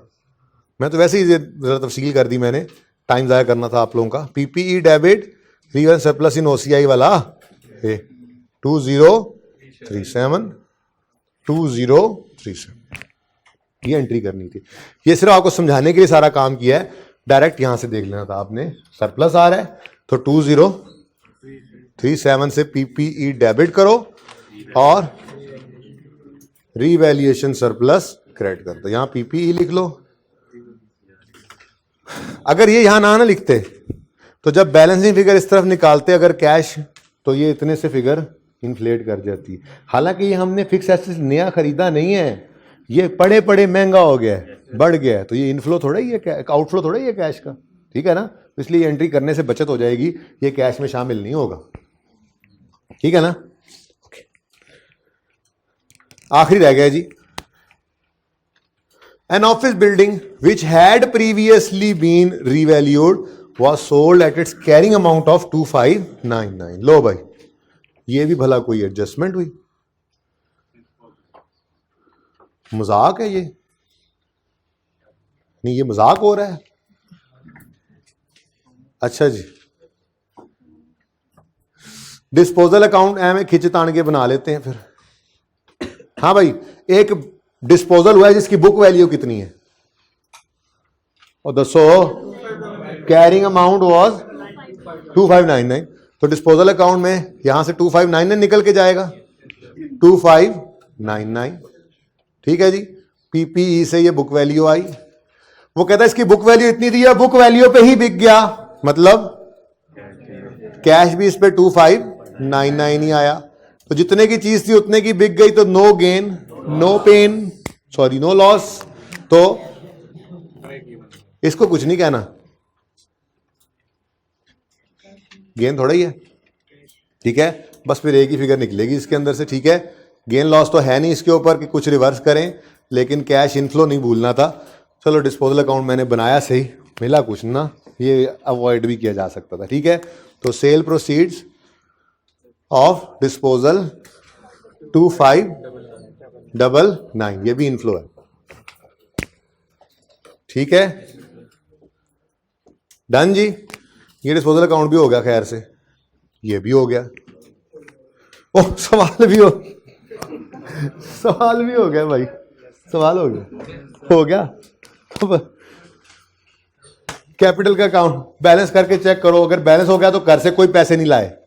मैं तो वैसे ही जरा तफसील कर दी मैंने, टाइम ज़ाया करना था आप लोगों का। पीपीई डेबिट रीवैल्यूएशन सरप्लस इन ओसीआई वाला 2037 ये एंट्री करनी थी। ये सिर्फ आपको समझाने के लिए सारा काम किया है, डायरेक्ट यहां से देख लेना था आपने। सरप्लस आ रहा है तो 2037 से पीपीई डेबिट करो और रीवैल्यूएशन सरप्लस क्रेडिट कर दो। यहां पीपीई लिख लो। अगर ये यहां ना लिखते तो जब बैलेंसिंग फिगर इस तरफ निकालते अगर कैश, तो ये इतने से फिगर इन्फ्लेट कर जाती। हालांकि ये हमने फिक्स एसेट नया खरीदा नहीं है, ये पड़े पड़े महंगा हो गया है, बढ़ गया है, तो ये इनफ्लो थोड़ा ही है, आउटफ्लो थोड़ा ही है कैश का, ठीक है ना। तो इसलिए एंट्री करने से बचत हो जाएगी, ये कैश में शामिल नहीं होगा, ठीक है ना। ओके, आखिरी रह गया जी। An office building which had previously been revalued was sold at its carrying amount of 2599। लो भाई, ये भी भला कोई एडजस्टमेंट हुई? मजाक है ये? नहीं, ये मजाक हो रहा है। अच्छा जी, डिस्पोजल अकाउंट में खिंच तान के बना लेते हैं फिर। हाँ भाई, एक डिस्पोजल हुआ है जिसकी बुक वैल्यू कितनी है, और दसो कैरिंग अमाउंट वाज 2599, तो डिस्पोजल अकाउंट में यहां से 2599 निकल के जाएगा, 2599, ठीक है जी। पीपीई से ये बुक वैल्यू आई, वो कहता है इसकी बुक वैल्यू इतनी दी है, बुक वैल्यू पे ही बिक गया, मतलब कैश भी इस पे 2599 ही आया, तो जितने की चीज थी उतने की बिक गई, तो no gain no pain, sorry no loss, तो इसको कुछ नहीं कहना, गेन थोड़ा ही है, ठीक है। बस फिर एक ही फिगर निकलेगी इसके अंदर से, ठीक है। गेन लॉस तो है नहीं इसके ऊपर कि कुछ रिवर्स करें, लेकिन कैश इनफ्लो नहीं भूलना था। चलो डिस्पोजल अकाउंट मैंने बनाया सही, मिला कुछ ना, ये अवॉइड भी किया जा सकता था, ठीक है। तो सेल प्रोसीड्स ऑफ डिस्पोजल 2599, ये भी इनफ्लो है, ठीक है। डन जी, ये डिस्पोजल अकाउंट भी हो गया खैर से, ये भी हो गया। ओ सवाल भी हो गया भाई, सवाल हो गया। कैपिटल का अकाउंट बैलेंस करके चेक करो, अगर बैलेंस हो गया तो घर से कोई पैसे नहीं लाए।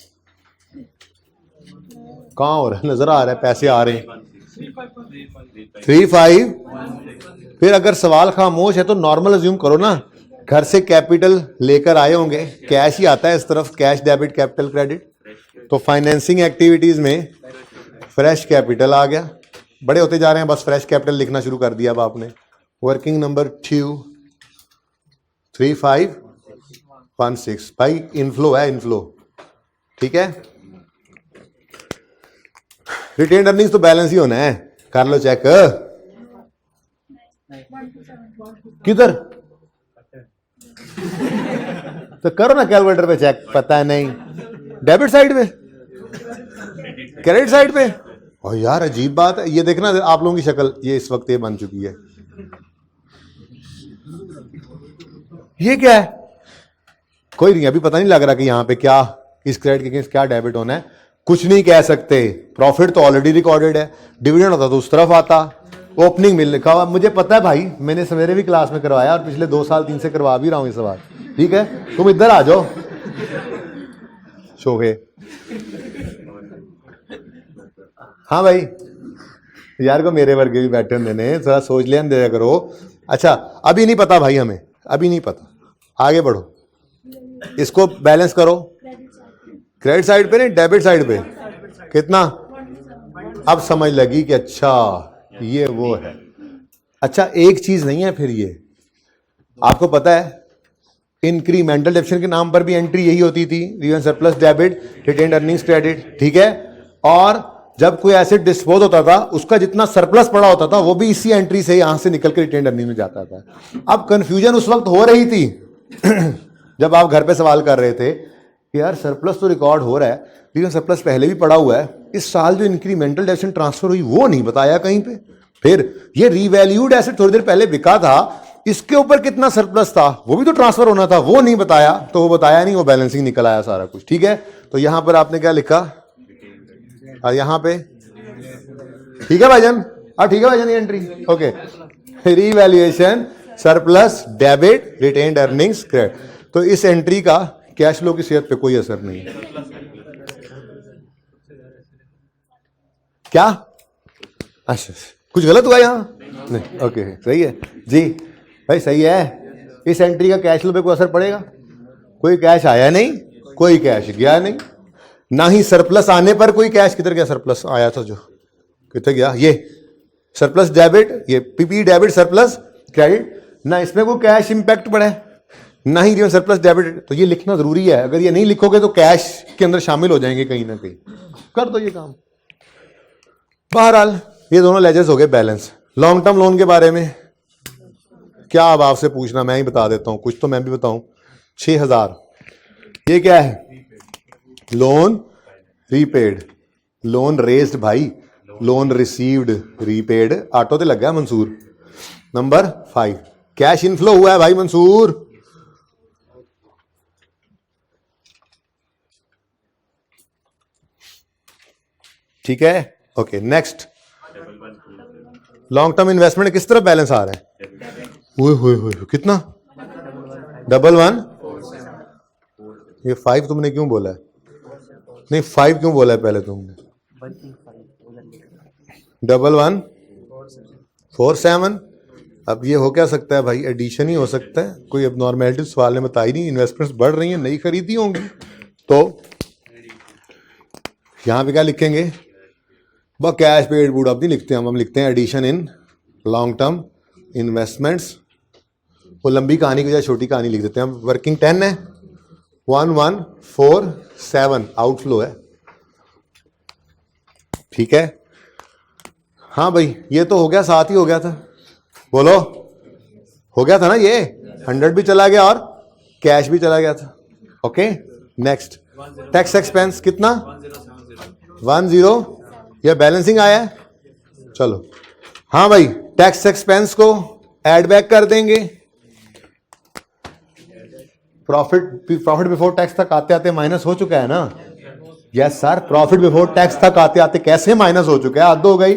कहां हो रहा है, नजर आ रहा है पैसे आ रहे हैं 3-5। फिर अगर सवाल खामोश है तो नॉर्मल अज्यूम करो ना, घर से कैपिटल लेकर आए होंगे, कैश ही आता है इस तरफ, कैश डेबिट कैपिटल क्रेडिट, तो फाइनेंसिंग एक्टिविटीज में फ्रेश कैपिटल आ गया। बड़े होते जा रहे हैं, बस फ्रेश कैपिटल लिखना शुरू कर दिया अब आपने। वर्किंग नंबर 2 3516 भाई इनफ्लो है, इनफ्लो, ठीक है। रिटेन अर्निंग्स तो बैलेंस ही होना है, कर लो चेक। किधर तो करो ना कैलकुलेटर पे चेक, पता नहीं डेबिट साइड पे, क्रेडिट साइड पे। और यार अजीब बात है, ये देखना आप लोगों की शक्ल ये इस वक्त ये बन चुकी है, ये क्या है, कोई नहीं, अभी पता नहीं लग रहा कि यहां पे क्या इस क्रेडिट के अगेंस्ट क्या डेबिट होना है, कुछ नहीं कह सकते। प्रॉफिट तो ऑलरेडी रिकॉर्डेड है, डिविडेंड होता तो उस तरफ आता, ओपनिंग मिल लिखा हुआ, मुझे पता है भाई, मैंने सवेरे भी क्लास में करवाया और पिछले 2 साल 3 से करवा भी रहा हूं ये सवाल, ठीक है। तुम इधर आ जाओ शोभे। हाँ भाई, यार को मेरे वर्गे भी बैठे होंगे ने, थोड़ा सोच लिया दे करो। अच्छा अभी नहीं पता भाई, हमें अभी नहीं पता, आगे बढ़ो, इसको बैलेंस करो। क्रेडिट साइड पे नहीं, डेबिट साइड पे कितना, अब समझ लगी कि अच्छा ये वो है। अच्छा एक चीज नहीं है फिर, ये आपको पता है इंक्रीमेंटल डेबिशन के नाम पर भी एंट्री यही होती थी, retained surplus debit, retained earnings credit, ठीक है। और जब कोई एसेट डिस्पोज होता था, उसका जितना सरप्लस पड़ा होता था वो भी इसी एंट्री से यहां से निकल के रिटेन अर्निंग में जाता था। अब कंफ्यूजन उस वक्त हो रही थी जब आप घर पे सवाल कर रहे थे कि यार सरप्लस तो रिकॉर्ड हो रहा है, लेकिन सरप्लस पहले भी पड़ा हुआ है, इस साल जो इंक्रीमेंटल डेबिशन ट्रांसफर हुई वो नहीं बताया कहीं पे। फिर ये रीवैल्यूड एसेट थोड़ी देर पहले बिका था, इसके ऊपर कितना सरप्लस था वो भी तो ट्रांसफर होना था, वो नहीं बताया, तो वो बताया नहीं, वो बैलेंसिंग निकल आया सारा कुछ, ठीक है। तो यहां पर आपने क्या लिखा, और यहां पे ठीक है भाईजान, ठीक है भाईजान, ये entry okay, revaluation surplus debit retained earnings credit. तो इस एंट्री का कैश फ्लो की सेहत पे कोई असर नहीं है। क्या अच्छा कुछ गलत हुआ यहां, नहीं ओके सही है जी भाई, सही है। इस एंट्री का कैश फ्लो पे कोई असर पड़ेगा, कोई कैश आया नहीं, कोई कैश गया नहीं, ना ही सरप्लस आने पर कोई कैश, किधर गया सरप्लस आया था जो, किधर गया, ये सरप्लस डेबिट, ये पीपी डेबिट सरप्लस क्रेडिट, ना इसमें कोई कैश इंपैक्ट पड़ा है, ना ही रिटेन सरप्लस डेबिट। तो ये लिखना जरूरी है, अगर ये नहीं लिखोगे तो कैश के अंदर शामिल हो जाएंगे कहीं ना कहीं, कर दो ये काम। बहरहाल ये दोनों लेजर्स हो गए बैलेंस। लॉन्ग टर्म लोन के बारे में क्या अब आपसे पूछना, मैं ही बता देता हूं, कुछ तो मैं भी बताऊं। 6000 ये क्या है, लोन रीपेड, लोन रेज्ड भाई, लोन रिसीव्ड रीपेड, ऑटो ते लग गया मंसूर। नंबर 5 कैश इनफ्लो हुआ है भाई मंसूर, ठीक है okay. Next long term investment किस तरह बैलेंस आ रहा है, हुए कितना 11 ये 5 तुमने क्यों बोला है, नहीं 5 क्यों बोला है पहले तुमने, 1147। अब ये हो क्या सकता है भाई, एडिशन ही हो सकता है, कोई अब नॉर्मेलिटी सवाल ने बताई नहीं, इन्वेस्टमेंट्स बढ़ रही हैं, नई खरीदी होंगी, तो यहां पे क्या लिखेंगे, बस कैश पेड बूड अब नहीं लिखते हम लिखते हैं addition in long term investments. वो लंबी कहानी की बजाय छोटी कहानी लिख देते हैं हम। वर्किंग 10 है, 1147 आउटफ्लो है, ठीक है। हाँ भाई ये तो हो गया, साथ ही हो गया था, बोलो हो गया था ना, ये 100 भी चला गया और कैश भी चला गया था, ओके। नेक्स्ट टैक्स एक्सपेंस कितना 10, ये बैलेंसिंग आया है, चलो हाँ भाई टैक्स एक्सपेंस को ऐड बैक कर देंगे, प्रॉफिट बिफोर टैक्स तक आते आते माइनस हो चुका है ना, yes sir, profit before tax तक आते आते कैसे माइनस हो चुका है, हद हो गई।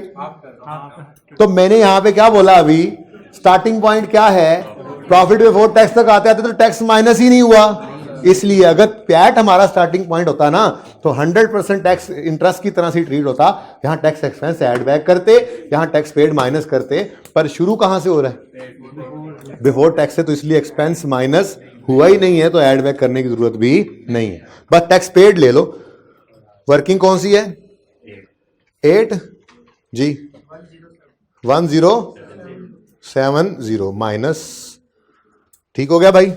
तो मैंने यहां पे क्या बोला अभी, स्टार्टिंग पॉइंट क्या है, प्रॉफिट बिफोर टैक्स तक आते आते तो टैक्स माइनस ही नहीं हुआ। इसलिए अगर पैट हमारा स्टार्टिंग पॉइंट होता ना तो 100% टैक्स इंटरेस्ट की तरह से ट्रीट होता। यहां टैक्स एक्सपेंस ऐड बैक करते, यहां टैक्स पेड माइनस करते, पर शुरू कहां से हो रहा है, बिफोर टैक्स से, तो इसलिए एक्सपेंस माइनस हुआ ही नहीं है, तो ऐड बैक करने की जरूरत भी नहीं है। बस टैक्स पेड ले लो। वर्किंग कौन सी है, 8 जी 1070 माइनस, ठीक हो गया भाई।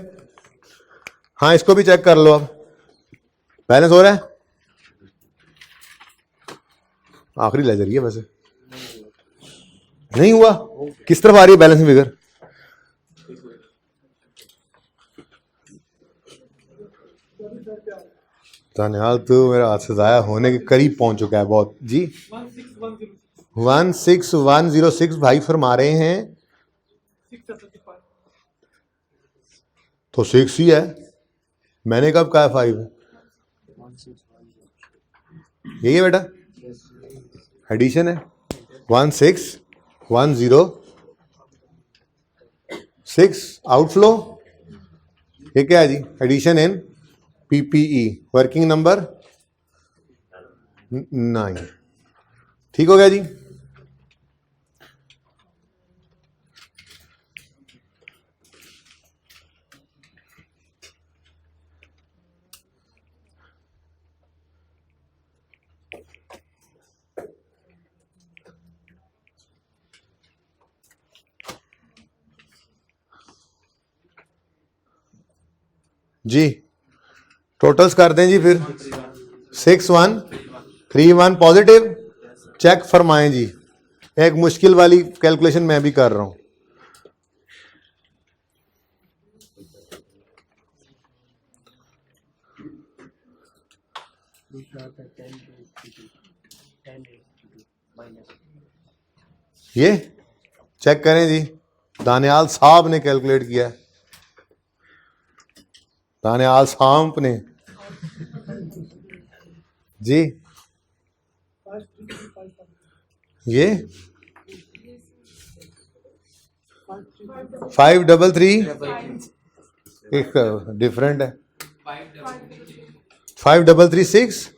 हाँ इसको भी चेक कर लो, अब बैलेंस हो रहा है, आखिरी लेजर ही है वैसे, नहीं हुआ, किस तरफ आ रही है बैलेंस फिगर, धन्यवाद, तो मेरा हाथ से जाया होने के करीब पहुंच चुका है बहुत जी। 16106 भाई फरमा रहे हैं, तो 6 ही है, मैंने कब कहा 5 है, यही है बेटा, एडिशन है 16106 आउटफ्लो, ये क्या है जी, addition in PPE, working number 9, ठीक हो गया जी। जी टोटल्स कर दें जी फिर, 6131 पॉजिटिव, चेक फरमाएं जी। एक मुश्किल वाली कैलकुलेशन मैं भी कर रहा हूं, ये चेक करें जी, दानियाल साहब ने कैलकुलेट किया है, दानियाल साहब ने जी, ये 533 एक डिफरेंट है, 5336,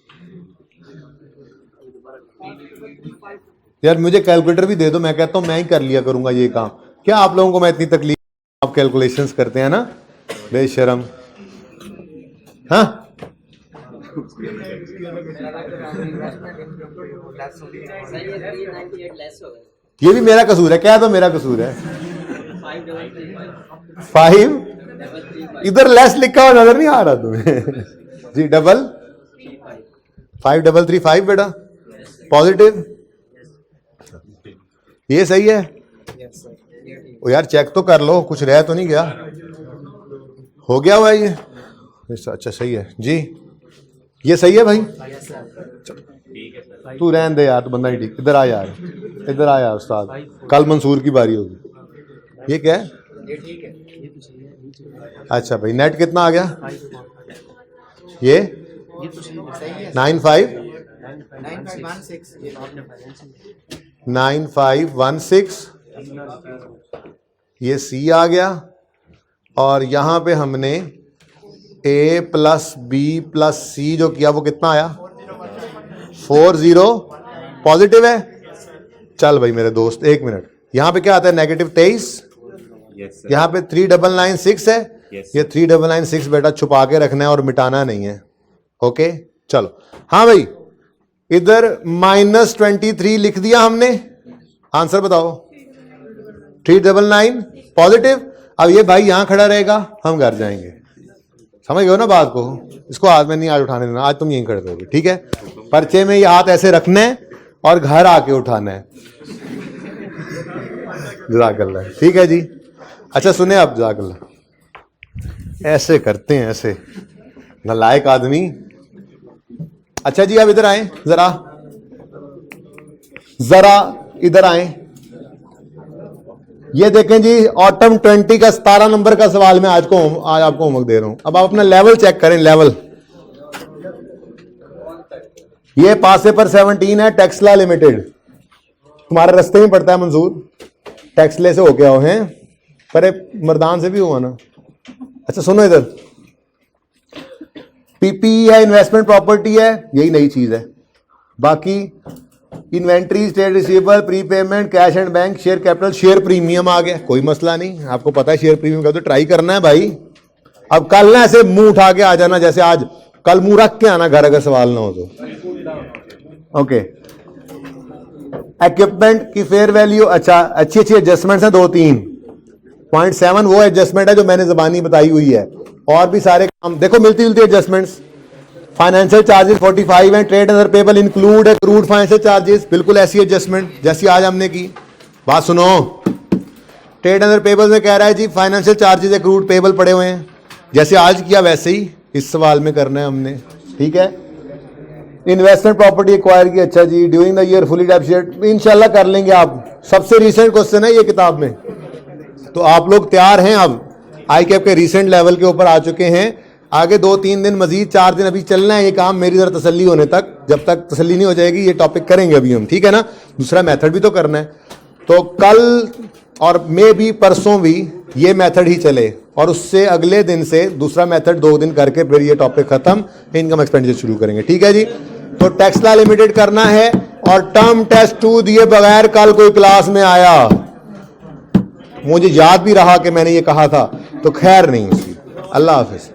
यार मुझे कैलकुलेटर भी दे दो, मैं कहता हूं मैं ही कर लिया करूंगा ये काम, क्या आप लोगों को मैं इतनी तकलीफ, आप कैलकुलेशंस करते हैं ना बेशरम, हाँ ये भी मेरा कसूर है, क्या तो मेरा कसूर है, 5 इधर लेस लिखा हुआ नजर नहीं आ रहा तुम्हें जी, 5335 बेटा पॉजिटिव, ये सही है, ओ यार चेक तो कर लो, कुछ रह तो नहीं गया, हो गया हुआ ये, अच्छा सही है जी, ये सही है भाई, तू रहन दे यार, तो बंदा ही ठीक, इधर आ यार, इधर आ यार उस्ताद, कल मंसूर की बारी होगी, ये क्या है, अच्छा भाई नेट कितना आ गया, ये 9516, ये सी आ गया, और यहां पे हमने ए प्लस बी प्लस सी जो किया वो कितना आया, 40 पॉजिटिव है। चल भाई मेरे दोस्त एक मिनट, यहां पे क्या आता है, -23, यहां पे 3996 है, ये 3996 बेटा छुपा के रखना है और मिटाना नहीं है, ओके चलो। हाँ भाई इधर -23 लिख दिया हमने, आंसर बताओ, 399 पॉजिटिव। अब ये भाई यहां खड़ा रहेगा, हम घर जाएंगे, समझ गए ना बात को, इसको हाथ में नहीं आज उठाने देना, आज तुम यहीं खड़े रहोगे, ठीक है, पर्चे में ये हाथ ऐसे रखना है और घर आके उठाना है, जज़ाकल्लाह, ठीक है जी। अच्छा सुने आप, जज़ाकल्लाह, ऐसे करते हैं ऐसे नालायक आदमी। अच्छा जी अब इधर आए, जरा इधर आए, ये देखें जी ऑटम 20 का 17 नंबर का सवाल मैं आज आपको होमवर्क दे रहा हूं। अब आप अपना लेवल चेक करें, लेवल ये पासे पर 17 है, टेक्सला लिमिटेड, तुम्हारे रास्ते में पड़ता है मंजूर, टैक्सले से होके आओ हैं, पर मर्दान से भी हुआ ना। अच्छा सुनो इधर, पीपी है, इन्वेस्टमेंट प्रॉपर्टी है, यही नई चीज है। बाकी inventory, trade receivable, prepayment, cash and bank, share capital, share premium आ गया, कोई मसला नहीं, आपको पता है शेयर प्रीमियम का, तो ट्राई करना है भाई। अब कल ना ऐसे मुंह उठा के आ जाना जैसे आज, कल मुंह रख के आना घर अगर सवाल ना हो तो। ओके, इक्विपमेंट की फेयर वैल्यू, अच्छा अच्छी अच्छी एडजस्टमेंट्स हैं 2-3। 0.7 वो एडजस्टमेंट है जो मैंने जबानी बताई हुई है, और भी सारे काम देखो मिलती जुलती एडजस्टमेंट्स। फाइनेंशियल चार्जेस 45 हैं, ट्रेड अदर पेबल इंक्लूड है, क्रूड फाइनेंशियल चार्जेस, बिल्कुल ऐसी एडजस्टमेंट जैसी आज हमने की। बात सुनो, ट्रेड अदर पेबल में कह रहा है जी फाइनेंशियल चार्जेस क्रूड पेबल पड़े हुए हैं, जैसे आज किया वैसे ही इस सवाल में करना है हमने, ठीक है। इन्वेस्टमेंट प्रॉपर्टी एक्वायर की, अच्छा जी, during the year fully depreciate, इंशाल्लाह कर लेंगे आप, सबसे रिसेंट क्वेश्चन है ये किताब में, तो आप लोग तैयार हैं। अब आई कैप के रिसेंट लेवल के ऊपर आ चुके हैं, आगे 2-3 दिन मजीद 4 दिन अभी चलना है ये काम, मेरी जरा तसल्ली होने तक, जब तक तसल्ली नहीं हो जाएगी ये टॉपिक करेंगे अभी हम, ठीक है ना। दूसरा मेथड भी तो करना है, तो कल और मे भी परसों भी ये मेथड ही चले, और उससे अगले दिन से दूसरा मेथड 2 दिन करके फिर ये टॉपिक खत्म, इनकम एक्सपेंडिचर शुरू करेंगे, ठीक है जी। तो टेक्सला लिमिटेड करना है, और टर्म टेस्ट 2 दिए बगैर कल कोई क्लास में आया, मुझे याद भी रहा कि मैंने ये कहा था, तो खैर नहीं उसकी। अल्लाह हाफिज।